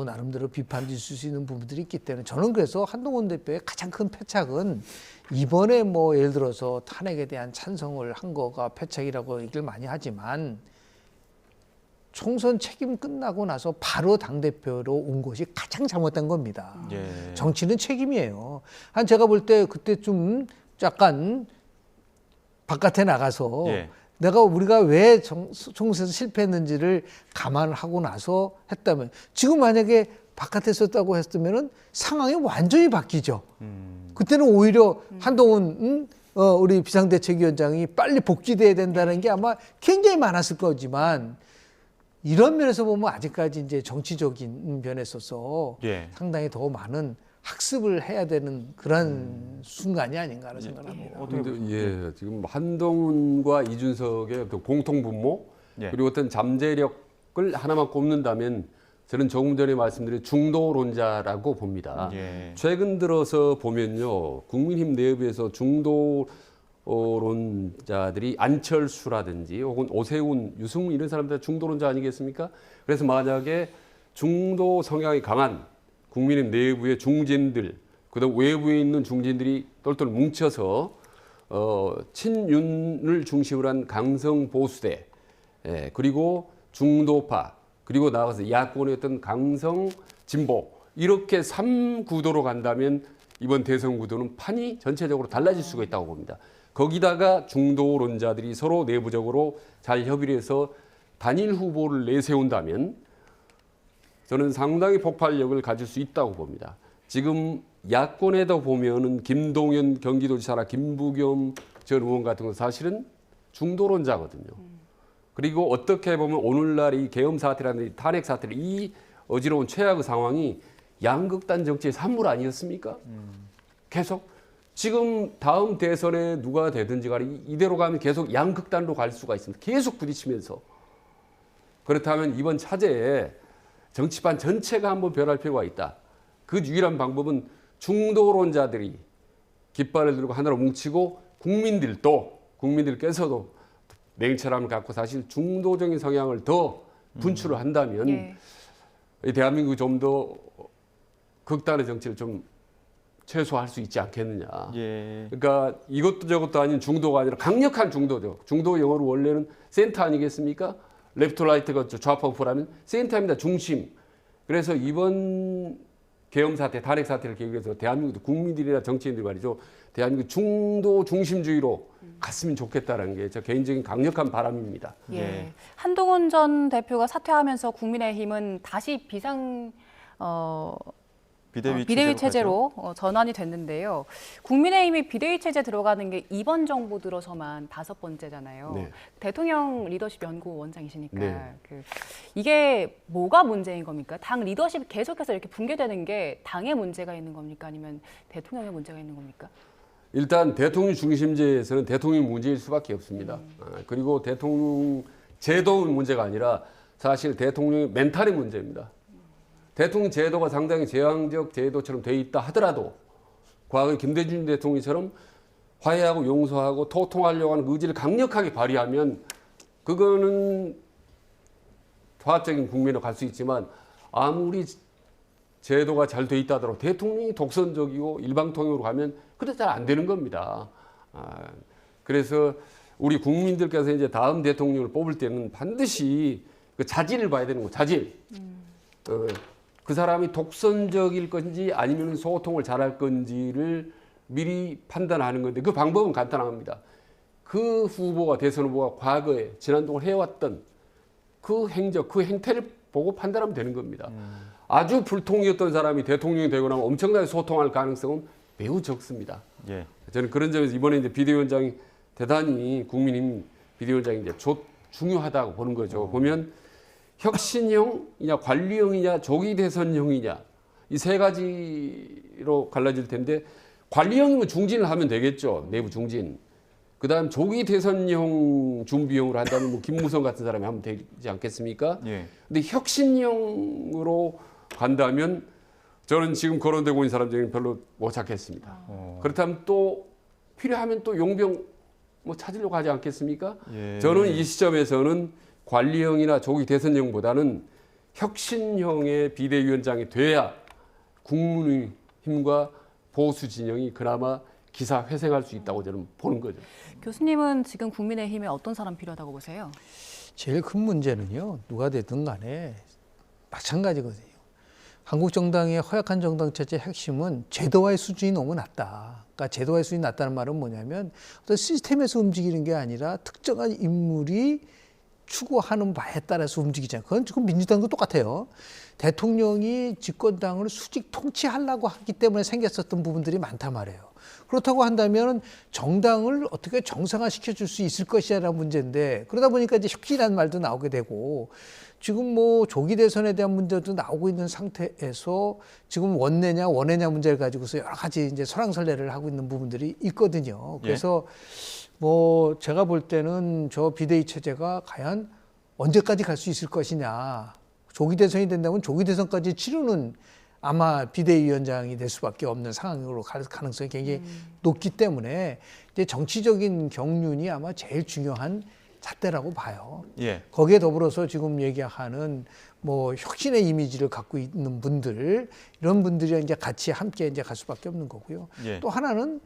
나름대로 비판을 있을 수 있는 부분들이 있기 때문에 저는 그래서 한동훈 대표의 가장 큰 패착은 이번에 뭐 예를 들어서 탄핵에 대한 찬성을 한 거가 패착이라고 얘기를 많이 하지만 총선 책임 끝나고 나서 바로 당대표로 온 것이 가장 잘못된 겁니다. 예. 정치는 책임이에요. 한 제가 볼 때 그때 좀 약간 바깥에 나가서 예. 우리가 왜 총선에서 실패했는지를 감안을 하고 나서 했다면 지금 만약에 바깥에 썼다고 했으면은 상황이 완전히 바뀌죠. 그때는 오히려 한동훈 우리 비상대책위원장이 빨리 복귀돼야 된다는 게 아마 굉장히 많았을 거지만 이런 면에서 보면 아직까지 이제 정치적인 면에 있어서 예. 상당히 더 많은 학습을 해야 되는 그런 순간이 아닌가 하는 생각을 합니다. 근데 예, 지금 한동훈과 이준석의 어떤 공통 분모 예. 그리고 어떤 잠재력을 하나만 꼽는다면 저는 조금 전에 말씀드린 중도론자라고 봅니다. 예. 최근 들어서 보면요, 국민힘 내부에서 중도론자들이 안철수라든지 혹은 오세훈, 유승민 이런 사람들 중도론자 아니겠습니까? 그래서 만약에 중도 성향이 강한 국민의 내부의 중진들, 그다음 외부에 있는 중진들이 똘똘 뭉쳐서 친윤을 중심으로 한 강성 보수대, 그리고 중도파, 그리고 나아가서 야권의 어떤 강성 진보 이렇게 3구도로 간다면 이번 대선 구도는 판이 전체적으로 달라질 수가 있다고 봅니다. 거기다가 중도론자들이 서로 내부적으로 잘 협의를 해서 단일 후보를 내세운다면 저는 상당히 폭발력을 가질 수 있다고 봅니다. 지금 야권에도 보면은 김동연 경기도지사나 김부겸 전 의원 같은 건 사실은 중도론자거든요. 그리고 어떻게 보면 오늘날 이 계엄 사태라는 탄핵 사태를 이 어지러운 최악의 상황이 양극단 정치의 산물 아니었습니까? 계속 지금 다음 대선에 누가 되든지 간에 이대로 가면 계속 양극단으로 갈 수가 있습니다. 계속 부딪히면서. 그렇다면 이번 차제에 정치판 전체가 한번 변할 필요가 있다. 그 유일한 방법은 중도론자들이 깃발을 들고 하나로 뭉치고 국민들께서도 냉철함을 갖고 사실 중도적인 성향을 더 분출을 한다면 예. 이 대한민국이 좀 더 극단의 정치를 좀 최소화할 수 있지 않겠느냐. 예. 그러니까 이것도 저것도 아닌 중도가 아니라 강력한 중도죠. 중도 영어로 원래는 센터 아니겠습니까? 레프트 라이트가 좌파 우파라면 센터입니다. 중심. 그래서 이번 계엄 사태, 탄핵 사태를 계기해서 대한민국 국민들이나 정치인들 말이죠. 대한민국 중도 중심주의로 갔으면 좋겠다는 게 저 개인적인 강력한 바람입니다. 예. 예. 한동훈 전 대표가 사퇴하면서 국민의힘은 다시 비대위 체제로 전환이 됐는데요. 국민의힘이 비대위 체제 들어가는 게 이번 정부 들어서만 5번째잖아요. 네. 대통령 리더십 연구원장이시니까 네. 이게 뭐가 문제인 겁니까? 당 리더십이 계속해서 이렇게 붕괴되는 게 당의 문제가 있는 겁니까? 아니면 대통령의 문제가 있는 겁니까? 일단 대통령 중심제에서는 대통령 문제일 수밖에 없습니다. 그리고 대통령 제도 문제가 아니라 사실 대통령의 멘탈의 문제입니다. 대통령 제도가 상당히 제왕적 제도처럼 돼 있다 하더라도 과거 김대중 대통령처럼 화해하고 용서하고 소통하려고 하는 의지를 강력하게 발휘하면 그거는 화합적인 국면으로 갈 수 있지만 아무리 제도가 잘 돼 있다 하더라도 대통령이 독선적이고 일방통행으로 가면 그래 잘 안 되는 겁니다. 그래서 우리 국민들께서 이제 다음 대통령을 뽑을 때는 반드시 그 자질을 봐야 되는 거예요. 자질. 그 사람이 독선적일 건지 아니면 소통을 잘할 건지를 미리 판단하는 건데 그 방법은 간단합니다. 그 후보가 대선 후보가 과거에 지난 동안 해왔던 그 행적, 그 행태를 보고 판단하면 되는 겁니다. 아주 불통이었던 사람이 대통령이 되고 나면 엄청나게 소통할 가능성은 매우 적습니다. 예. 저는 그런 점에서 이번에 이제 비대위원장이 대단히 국민힘 비대위원장이 이제 중요하다고 보는 거죠. 보면 혁신형이냐 관리형이냐 조기 대선형이냐 이 세 가지로 갈라질 텐데 관리형이면 중진을 하면 되겠죠. 내부 중진. 그다음 조기 대선형 준비형으로 한다면 뭐 김무성 같은 사람이 하면 되지 않겠습니까? 예. 근데 혁신형으로 간다면 저는 지금 거론되고 있는 사람 중에 별로 못 찾겠습니다. 그렇다면 또 필요하면 또 용병 뭐 찾으려고 하지 않겠습니까? 예. 저는 이 시점에서는 관리형이나 조기 대선형보다는 혁신형의 비대위원장이 돼야 국민의힘과 보수 진영이 그나마 기사 회생할 수 있다고 저는 보는 거죠. 교수님은 지금 국민의힘에 어떤 사람 필요하다고 보세요? 제일 큰 문제는요. 누가 됐든 간에 마찬가지거든요. 한국 정당의 허약한 정당 체제의 핵심은 제도화의 수준이 너무 낮다. 그러니까 제도화의 수준이 낮다는 말은 뭐냐면 어떤 시스템에서 움직이는 게 아니라 특정한 인물이 추구하는 바에 따라서 움직이잖아요. 그건 지금 민주당도 똑같아요. 대통령이 집권당을 수직 통치하려고 하기 때문에 생겼었던 부분들이 많단 말이에요. 그렇다고 한다면 정당을 어떻게 정상화시켜 줄 수 있을 것이냐라는 문제인데 그러다 보니까 이제 혁신이라는 말도 나오게 되고 지금 뭐 조기 대선에 대한 문제도 나오고 있는 상태에서 지금 원내냐 원외냐 문제를 가지고서 여러 가지 이제 설왕설래를 하고 있는 부분들이 있거든요. 그래서 뭐 제가 볼 때는 저 비대위 체제가 과연 언제까지 갈 수 있을 것이냐. 조기 대선이 된다면 조기 대선까지 치르는 아마 비대위원장이 될 수밖에 없는 상황으로 갈 가능성이 굉장히 높기 때문에 이제 정치적인 경륜이 아마 제일 중요한 잣대라고 봐요. 예. 거기에 더불어서 지금 얘기하는 뭐 혁신의 이미지를 갖고 있는 분들 이런 분들이 이제 같이 함께 이제 갈 수밖에 없는 거고요. 예. 또 하나는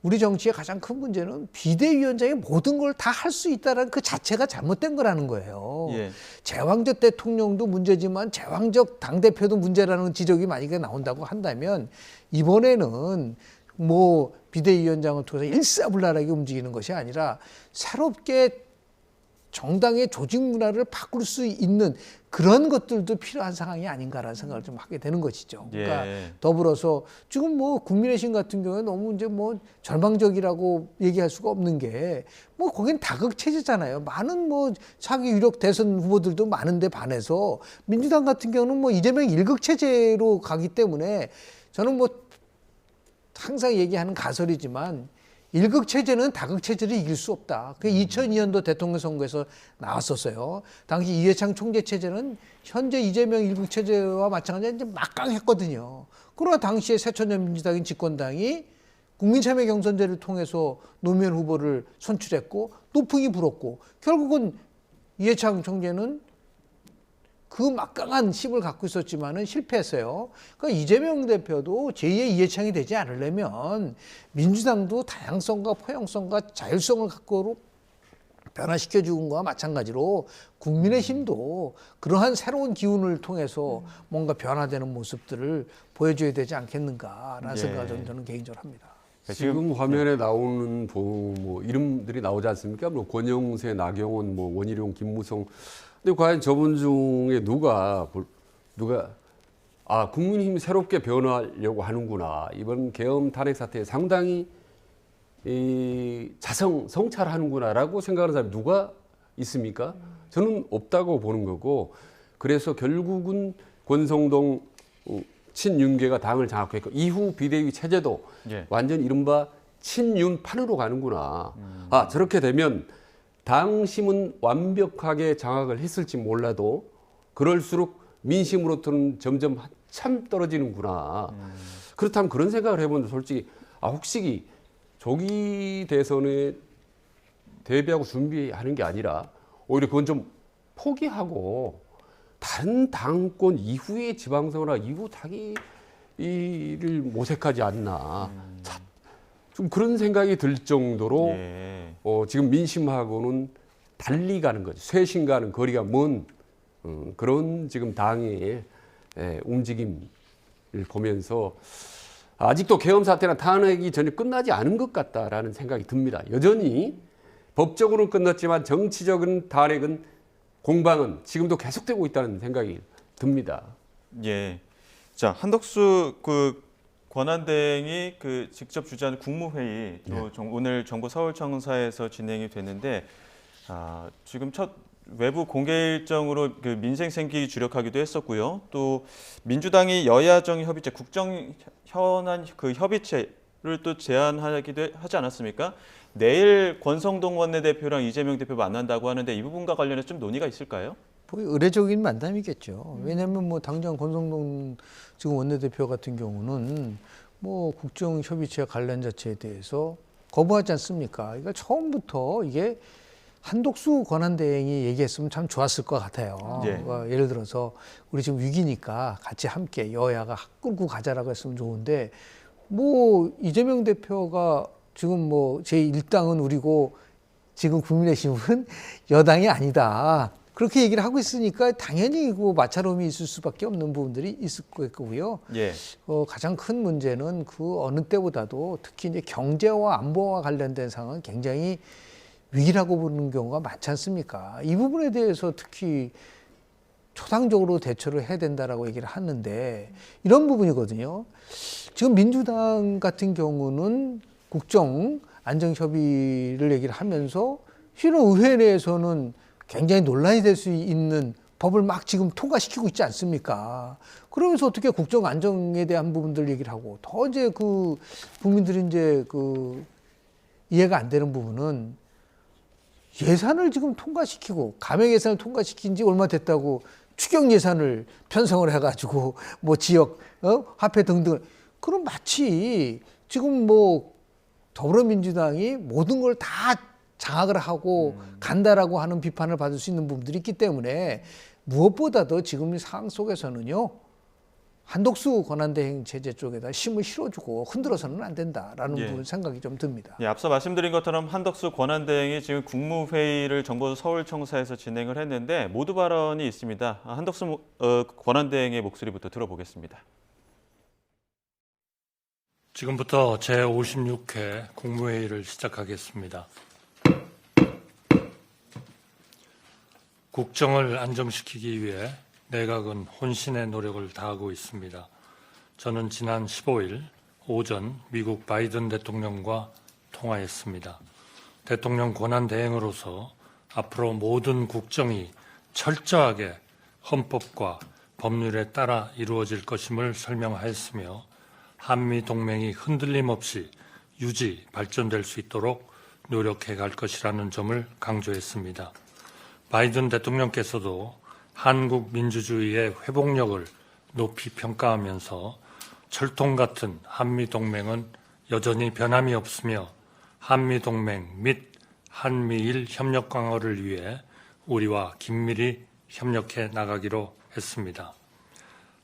우리 정치의 가장 큰 문제는 비대위원장이 모든 걸 다 할 수 있다는 그 자체가 잘못된 거라는 거예요. 예. 제왕적 대통령도 문제지만 제왕적 당대표도 문제라는 지적이 만약에 나온다고 한다면 이번에는 뭐 비대위원장을 통해서 일사불란하게 움직이는 것이 아니라 새롭게 정당의 조직 문화를 바꿀 수 있는 그런 것들도 필요한 상황이 아닌가라는 생각을 좀 하게 되는 것이죠. 그러니까 예. 더불어서 지금 뭐 국민의힘 같은 경우에 너무 이제 뭐 절망적이라고 얘기할 수가 없는 게 뭐 거긴 다극 체제잖아요. 많은 뭐 차기 유력 대선 후보들도 많은데 반해서 민주당 같은 경우는 뭐 이재명 일극 체제로 가기 때문에 저는 뭐 항상 얘기하는 가설이지만 일극 체제는 다극 체제를 이길 수 없다. 그게 2002년도 대통령 선거에서 나왔었어요. 당시 이회창 총재 체제는 현재 이재명 일극 체제와 마찬가지로 이제 막강했거든요. 그러나 당시에 새천년민주당인 집권당이 국민참여 경선제를 통해서 노무현 후보를 선출했고 노풍이 불었고 결국은 이회창 총재는 그 막강한 힘을 갖고 있었지만은 실패했어요. 그러니까 이재명 대표도 제2의 이해창이 되지 않으려면 민주당도 다양성과 포용성과 자율성을 갖고 변화시켜 준 거와 마찬가지로 국민의힘도 그러한 새로운 기운을 통해서 뭔가 변화되는 모습들을 보여줘야 되지 않겠는가라는 생각을 저는 개인적으로 합니다. 지금 화면에 나오는 뭐 이름들이 나오지 않습니까? 뭐 권영세, 나경원, 뭐 원희룡, 김무성. 근데 과연 저분 중에 누가 국민의힘이 새롭게 변화하려고 하는구나. 이번 계엄 탄핵 사태에 상당히 성찰하는구나라고 생각하는 사람이 누가 있습니까? 저는 없다고 보는 거고 그래서 결국은 권성동 친윤계가 당을 장악했고 이후 비대위 체제도 완전 이른바 친윤판으로 가는구나. 저렇게 되면 당심은 완벽하게 장악을 했을지 몰라도 그럴수록 민심으로부터는 점점 한참 떨어지는구나. 그렇다면 그런 생각을 해보면 솔직히 혹시 조기 대선에 대비하고 준비하는 게 아니라 오히려 그건 좀 포기하고 다른 당권 이후의 지방선거나 이후 자기를 모색하지 않나. 좀 그런 생각이 들 정도로 지금 민심하고는 달리 가는 거죠. 쇄신과는 거리가 먼 그런 지금 당의 움직임을 보면서 아직도 계엄 사태나 탄핵이 전혀 끝나지 않은 것 같다라는 생각이 듭니다. 여전히 법적으로는 끝났지만 정치적인 탄핵은 공방은 지금도 계속되고 있다는 생각이 듭니다. 예. 자, 한덕수 권한대행이 직접 주재한 국무회의 또 오늘 정부 서울청사에서 진행이 됐는데 지금 첫 외부 공개 일정으로 그 민생 생기 주력하기도 했었고요. 또 민주당이 여야정 협의체, 국정 현안 그 협의체를 또 제안하기도 하지 않았습니까? 내일 권성동 원내대표랑 이재명 대표 만난다고 하는데 이 부분과 관련해서 좀 논의가 있을까요? 거의 의례적인 만남이겠죠. 왜냐하면 뭐 당장 권성동 지금 원내대표 같은 경우는 뭐 국정협의체 관련 자체에 대해서 거부하지 않습니까? 그러니까 처음부터 이게 한독수 권한대행이 얘기했으면 참 좋았을 것 같아요. 예. 그러니까 예를 들어서 우리 지금 위기니까 같이 함께 여야가 끌고 가자라고 했으면 좋은데 뭐 이재명 대표가 지금 뭐 제1당은 우리고 지금 국민의힘은 여당이 아니다. 그렇게 얘기를 하고 있으니까 당연히 그 마찰음이 있을 수밖에 없는 부분들이 있을 거고요. 예. 가장 큰 문제는 그 어느 때보다도 특히 이제 경제와 안보와 관련된 상황은 굉장히 위기라고 보는 경우가 많지 않습니까? 이 부분에 대해서 특히 초당적으로 대처를 해야 된다라고 얘기를 하는데 이런 부분이거든요. 지금 민주당 같은 경우는 국정 안정 협의를 얘기를 하면서 실은 의회 내에서는 굉장히 논란이 될 수 있는 법을 막 지금 통과시키고 있지 않습니까? 그러면서 어떻게 국정 안정에 대한 부분들 얘기를 하고 더 이제 그 국민들이 이제 그 이해가 안 되는 부분은 예산을 지금 통과시키고 감액 예산을 통과시킨 지 얼마 됐다고 추경 예산을 편성을 해가지고 뭐 지역 화폐 등등 그럼 마치 지금 뭐 더불어민주당이 모든 걸 다 장악을 하고 간다라고 하는 비판을 받을 수 있는 부분들이 있기 때문에 무엇보다도 지금 이 상황 속에서는요. 한독수 권한대행 체제 쪽에다 힘을 실어주고 흔들어서는 안 된다라는 예. 부분 생각이 좀 듭니다. 예, 앞서 말씀드린 것처럼 한덕수 권한대행이 지금 국무회의를 정부 서울청사에서 진행을 했는데 모두 발언이 있습니다. 한덕수 권한대행의 목소리부터 들어보겠습니다. 지금부터 제56회 국무회의를 시작하겠습니다. 국정을 안정시키기 위해 내각은 혼신의 노력을 다하고 있습니다. 저는 지난 15일 오전 미국 바이든 대통령과 통화했습니다. 대통령 권한대행으로서 앞으로 모든 국정이 철저하게 헌법과 법률에 따라 이루어질 것임을 설명하였으며 한미동맹이 흔들림 없이 유지, 발전될 수 있도록 노력해 갈 것이라는 점을 강조했습니다. 바이든 대통령께서도 한국 민주주의의 회복력을 높이 평가하면서 철통 같은 한미동맹은 여전히 변함이 없으며 한미동맹 및 한미일 협력 강화를 위해 우리와 긴밀히 협력해 나가기로 했습니다.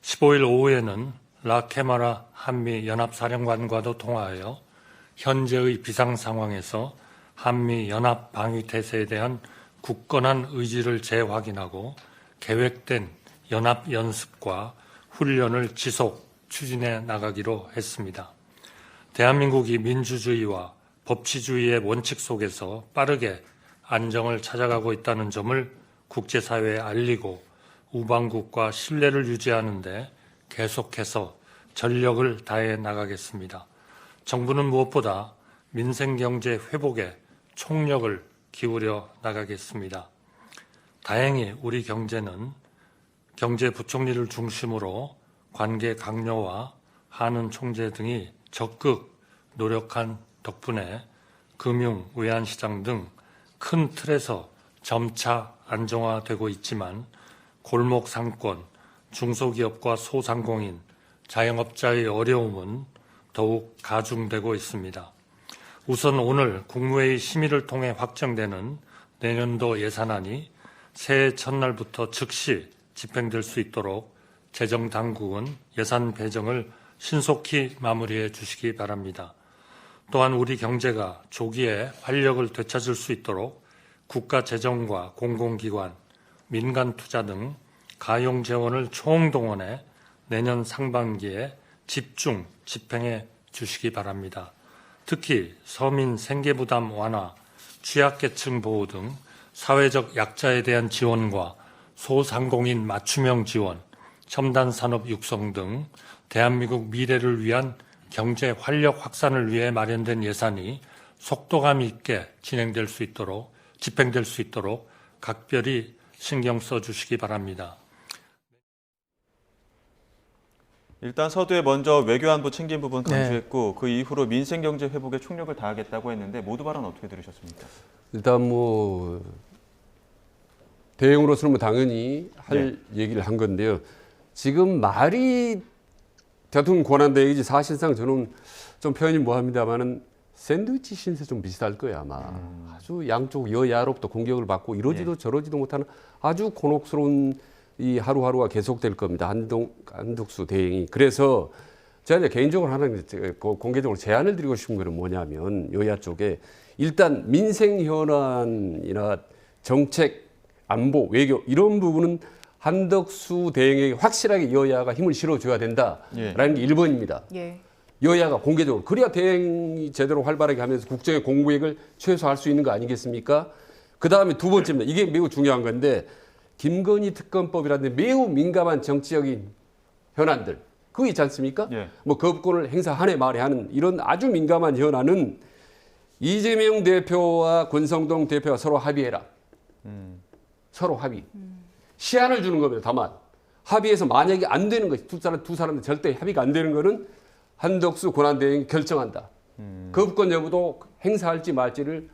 15일 오후에는 라케마라 한미연합사령관과도 통화하여 현재의 비상 상황에서 한미연합 방위태세에 대한 굳건한 의지를 재확인하고 계획된 연합연습과 훈련을 지속 추진해 나가기로 했습니다. 대한민국이 민주주의와 법치주의의 원칙 속에서 빠르게 안정을 찾아가고 있다는 점을 국제사회에 알리고 우방국과 신뢰를 유지하는 데 계속해서 전력을 다해 나가겠습니다. 정부는 무엇보다 민생경제 회복에 총력을 기울여 나가겠습니다. 다행히 우리 경제는 경제부총리를 중심으로 관계 강요와 한은 총재 등이 적극 노력한 덕분에 금융, 외환시장 등 큰 틀에서 점차 안정화되고 있지만 골목 상권, 중소기업과 소상공인, 자영업자의 어려움은 더욱 가중되고 있습니다. 우선 오늘 국무회의 심의를 통해 확정되는 내년도 예산안이 새해 첫날부터 즉시 집행될 수 있도록 재정당국은 예산 배정을 신속히 마무리해 주시기 바랍니다. 또한 우리 경제가 조기에 활력을 되찾을 수 있도록 국가 재정과 공공기관, 민간 투자 등 가용 재원을 총동원해 내년 상반기에 집중 집행해 주시기 바랍니다. 특히 서민 생계부담 완화, 취약계층 보호 등 사회적 약자에 대한 지원과 소상공인 맞춤형 지원, 첨단 산업 육성 등 대한민국 미래를 위한 경제 활력 확산을 위해 마련된 예산이 속도감 있게 집행될 수 있도록 각별히 신경 써주시기 바랍니다. 일단 서두에 먼저 외교안보 챙긴 부분 네. 강조했고 그 이후로 민생경제 회복에 총력을 다하겠다고 했는데 모두 발언 어떻게 들으셨습니까? 일단 뭐 대응으로서는 뭐 당연히 할 얘기를 한 건데요. 지금 말이 대통령 권한대행이지 사실상 저는 좀 표현이 뭐합니다만은 샌드위치 신세 좀 비슷할 거예요 아마. 아주 양쪽 여야로부터 공격을 받고 이러지도 저러지도 못하는 아주 곤혹스러운 이 하루하루가 계속될 겁니다. 한덕수 대행이. 그래서 제가 이제 개인적으로 하나 공개적으로 제안을 드리고 싶은 거는 뭐냐면 여야 쪽에 일단 민생 현안이나 정책, 안보, 외교 이런 부분은 한덕수 대행에게 확실하게 여야가 힘을 실어줘야 된다라는 게 1번입니다. 예. 여야가 공개적으로. 그래야 대행이 제대로 활발하게 하면서 국정의 공백을 최소화할 수 있는 거 아니겠습니까? 그다음에 두 번째입니다. 이게 매우 중요한 건데 김건희 특검법이라든지 매우 민감한 정치적인 현안들 그거 있지 않습니까? 예. 뭐 거부권을 행사하네 말해 하는 이런 아주 민감한 현안은 이재명 대표와 권성동 대표가 서로 합의해라. 서로 합의. 시한을 주는 겁니다. 다만 합의해서 만약에 안 되는 것, 두 사람은 절대 합의가 안 되는 거는 한덕수 권한대행이 결정한다. 거부권 여부도 행사할지 말지를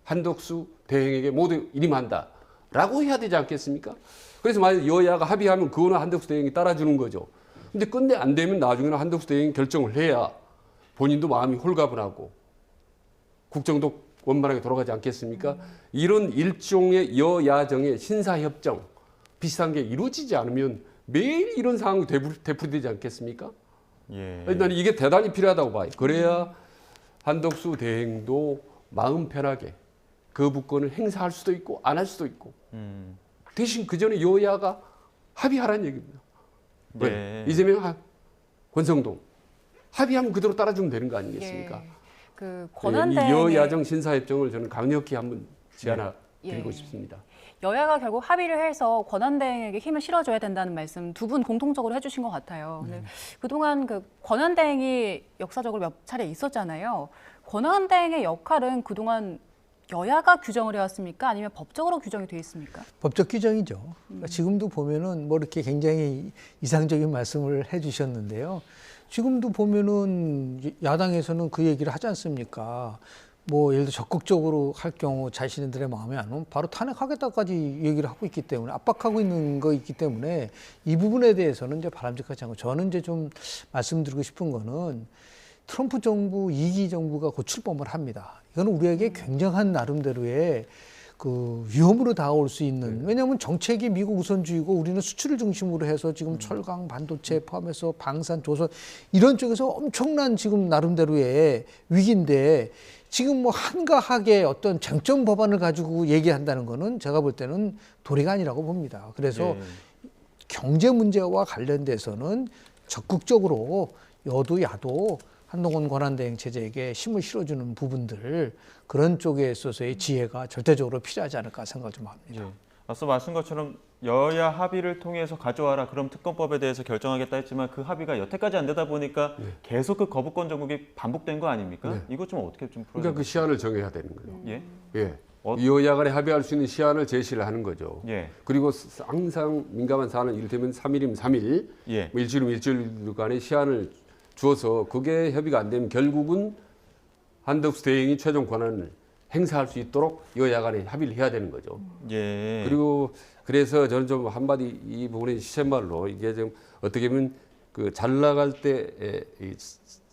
한덕수 대행에게 모두 임한다. 라고 해야 되지 않겠습니까? 그래서 만약 여야가 합의하면 그거는 한덕수 대행이 따라주는 거죠. 근데 끝내 안 되면 나중에는 한덕수 대행이 결정을 해야 본인도 마음이 홀가분하고 국정도 원만하게 돌아가지 않겠습니까? 이런 일종의 여야정의 신사협정 비슷한 게 이루어지지 않으면 매일 이런 상황이 되풀이되지 않겠습니까? 예. 나는 이게 대단히 필요하다고 봐요. 그래야 한덕수 대행도 마음 편하게 거부권을 행사할 수도 있고 안 할 수도 있고 대신 그 전에 여야가 합의하라는 얘기입니다. 네. 이재명, 권성동 합의하면 그대로 따라주면 되는 거 아니겠습니까? 예. 그 이 권한대행의 여야정 신사협정을 저는 강력히 한번 제안드리고 예. 싶습니다. 여야가 결국 합의를 해서 권한대행에게 힘을 실어줘야 된다는 말씀 두 분 공통적으로 해주신 것 같아요. 근데 그동안 그 권한대행이 역사적으로 몇 차례 있었잖아요. 권한대행의 역할은 그동안 여야가 규정을 해왔습니까? 아니면 법적으로 규정이 돼 있습니까? 법적 규정이죠. 그러니까 지금도 보면은 뭐 이렇게 굉장히 이상적인 말씀을 해주셨는데요. 지금도 보면은 야당에서는 그 얘기를 하지 않습니까? 뭐 예를 들어 적극적으로 할 경우 자신들의 마음에 안 오면 바로 탄핵하겠다까지 얘기를 하고 있기 때문에 압박하고 있는 거 있기 때문에 이 부분에 대해서는 이제 바람직하지 않고 저는 이제 좀 말씀드리고 싶은 거는 트럼프 정부 2기 정부가 곧 출범을 합니다. 이거는 우리에게 굉장한 나름대로의 그 위험으로 다가올 수 있는, 왜냐하면 정책이 미국 우선주의고 우리는 수출을 중심으로 해서 지금 철강, 반도체 포함해서 방산, 조선 이런 쪽에서 엄청난 지금 나름대로의 위기인데 지금 뭐 한가하게 어떤 쟁점 법안을 가지고 얘기한다는 거는 제가 볼 때는 도리가 아니라고 봅니다. 그래서 경제 문제와 관련돼서는 적극적으로 여도 야도 한동훈 권한대행 체제에게 힘을 실어주는 부분들 그런 쪽에 있어서의 지혜가 절대적으로 필요하지 않을까 생각을 좀 합니다. 앞서 말씀 것처럼 여야 합의를 통해서 가져와라 그럼 특검법에 대해서 결정하겠다 했지만 그 합의가 여태까지 안 되다 보니까 계속 그 거부권 정국이 반복된 거 아닙니까? 이것 좀 어떻게 좀 풀어야 그러니까 그 시한을 정해야 되는 거예요. 예? 예. 여야 간에 합의할 수 있는 시한을 제시를 하는 거죠. 예. 그리고 항상 민감한 사안은 이를테면 3일이면 3일, 예. 뭐 일주일이면 일주일 간의 시한을 주어서 그게 협의가 안 되면 결국은 한덕수 대행이 최종 권한을 행사할 수 있도록 여야 간에 합의를 해야 되는 거죠. 예. 그리고 그래서 저는 좀 한마디 이 부분의 시쳇말로 이게 좀 어떻게 보면 그 잘 나갈 때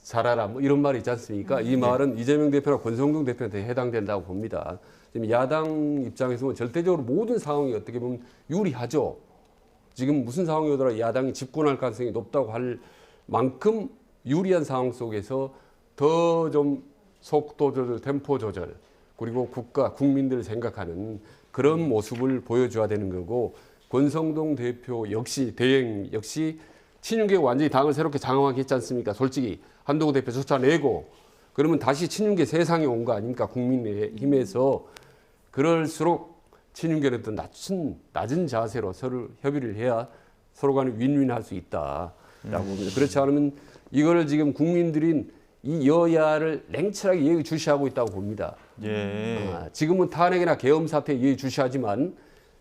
잘하라 뭐 이런 말이 있지 않습니까? 이 말은 이재명 대표나 권성동 대표한테 해당된다고 봅니다. 지금 야당 입장에서는 절대적으로 모든 상황이 어떻게 보면 유리하죠. 지금 무슨 상황이 오더라도 야당이 집권할 가능성이 높다고 할 만큼 유리한 상황 속에서 더 좀 속도 조절, 템포 조절, 그리고 국가, 국민들을 생각하는 그런 모습을 보여줘야 되는 거고 권성동 대표 역시 대행 역시 친윤계가 완전히 당을 새롭게 장악하게 했지 않습니까? 솔직히 한동훈 대표 쫓아내고 그러면 다시 친윤계 세상에 온 거 아닙니까? 국민의힘에서 그럴수록 친윤계는 또 낮은 자세로 서로 협의를 해야 서로 간에 윈윈할 수 있다라고 봅니다. 그렇지 않으면 이거를 지금 국민들인 이 여야를 냉철하게 예의주시하고 있다고 봅니다. 예. 지금은 탄핵이나 계엄 사태에 예의주시하지만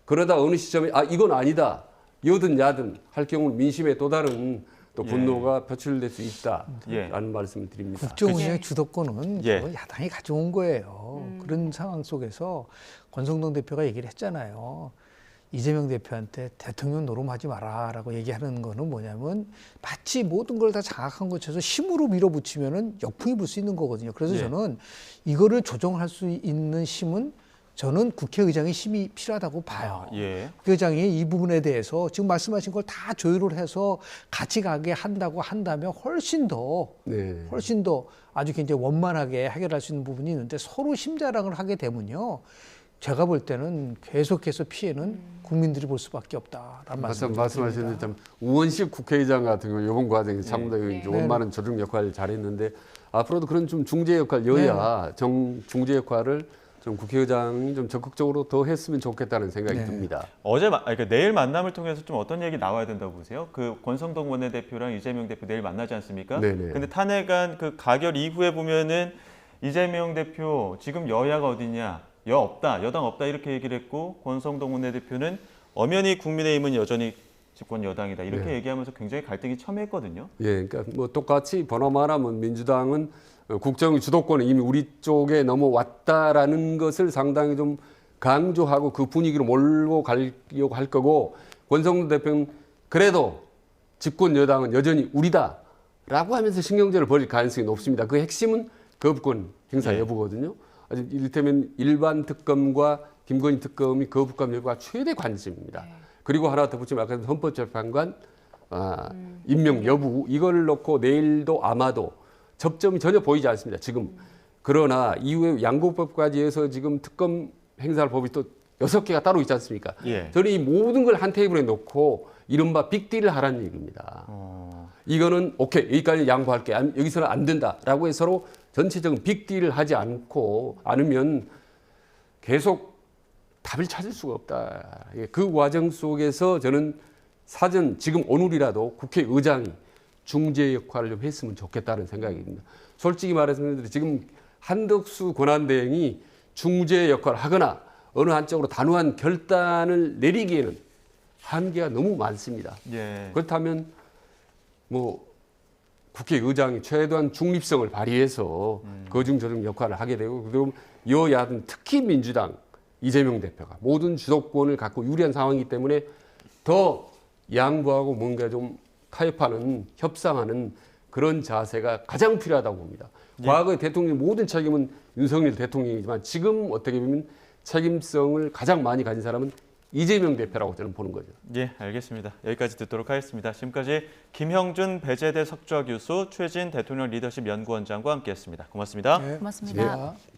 그러다 어느 시점에 이건 아니다. 여든 야든 할 경우 민심에 또 다른 또 분노가 표출될 수 있다라는 말씀을 드립니다. 국정운영의 주도권은 예. 그 야당이 가져온 거예요. 그런 상황 속에서 권성동 대표가 얘기를 했잖아요. 이재명 대표한테 대통령 노름하지 마라라고 얘기하는 거는 뭐냐면 마치 모든 걸 다 장악한 것처럼 힘으로 밀어붙이면은 역풍이 불 수 있는 거거든요. 그래서 예. 저는 이거를 조정할 수 있는 힘은 저는 국회의장의 힘이 필요하다고 봐요. 예. 국회의장이 이 부분에 대해서 지금 말씀하신 걸 다 조율을 해서 같이 가게 한다고 한다면 훨씬 더 아주 굉장히 원만하게 해결할 수 있는 부분이 있는데 서로 힘자랑을 하게 되면요. 제가 볼 때는 계속해서 피해는 국민들이 볼 수밖에 없다라는 말씀하셨는데 참 우원식 국회의장 같은 경우 이번 과정에 상당히 좀 원만한 조정 역할을 잘했는데 앞으로도 그런 좀 중재 역할 여야 중재 역할을 좀 국회의장이 좀 적극적으로 더 했으면 좋겠다는 생각이 듭니다. 그러니까 내일 만남을 통해서 좀 어떤 얘기 나와야 된다고 보세요? 그 권성동 원내대표랑 이재명 대표 내일 만나지 않습니까? 네네. 근데 탄핵안 그 가결 이후에 보면은 이재명 대표 지금 여야가 어디냐? 여당 없다 이렇게 얘기를 했고 권성동 원내대표는 엄연히 국민의힘은 여전히 집권 여당이다 이렇게 얘기하면서 굉장히 갈등이 첨예했거든요. 예, 그러니까 뭐 똑같이 번호 말하면 민주당은 국정 주도권은 이미 우리 쪽에 넘어왔다라는 것을 상당히 좀 강조하고 그 분위기로 몰고 가려고 할 거고 권성동 대표는 그래도 집권 여당은 여전히 우리다라고 하면서 신경전을 벌일 가능성이 높습니다. 그 핵심은 거부권 행사 여부거든요. 이를테면 일반 특검과 김건희 특검이 거부권 여부가 최대 관심입니다. 그리고 하나 더 붙이면 아까 헌법재판관 임명 여부 이걸 놓고 내일도 아마도 접점이 전혀 보이지 않습니다. 지금 그러나 이후에 양국법까지 해서 지금 특검 행사할 법이 또 6개가 따로 있지 않습니까? 예. 저는 이 모든 걸 한 테이블에 놓고 이른바 빅딜을 하라는 얘기입니다. 이거는 오케이 여기까지 양보할게 여기서는 안 된다라고 해서 서로 전체적인 빅딜을 하지 않으면 계속 답을 찾을 수가 없다. 그 과정 속에서 저는 사전 지금 오늘이라도 국회의장이 중재 역할을 좀 했으면 좋겠다는 생각이 듭니다. 솔직히 말해서 지금 한덕수 권한대행이 중재 역할을 하거나 어느 한쪽으로 단호한 결단을 내리기에는 한계가 너무 많습니다. 예. 그렇다면 뭐 국회의장이 최대한 중립성을 발휘해서 거중조정 역할을 하게 되고 그리고 여야든 특히 민주당 이재명 대표가 모든 주도권을 갖고 유리한 상황이기 때문에 더 양보하고 뭔가 좀 타협하는 협상하는 그런 자세가 가장 필요하다고 봅니다. 과거의 대통령 모든 책임은 윤석열 대통령이지만 지금 어떻게 보면 책임성을 가장 많이 가진 사람은 이재명 대표라고 저는 보는 거죠. 예, 알겠습니다. 여기까지 듣도록 하겠습니다. 지금까지 김형준 배재대 석좌 교수, 최진 대통령 리더십 연구원장과 함께했습니다. 고맙습니다. 네. 고맙습니다. 예.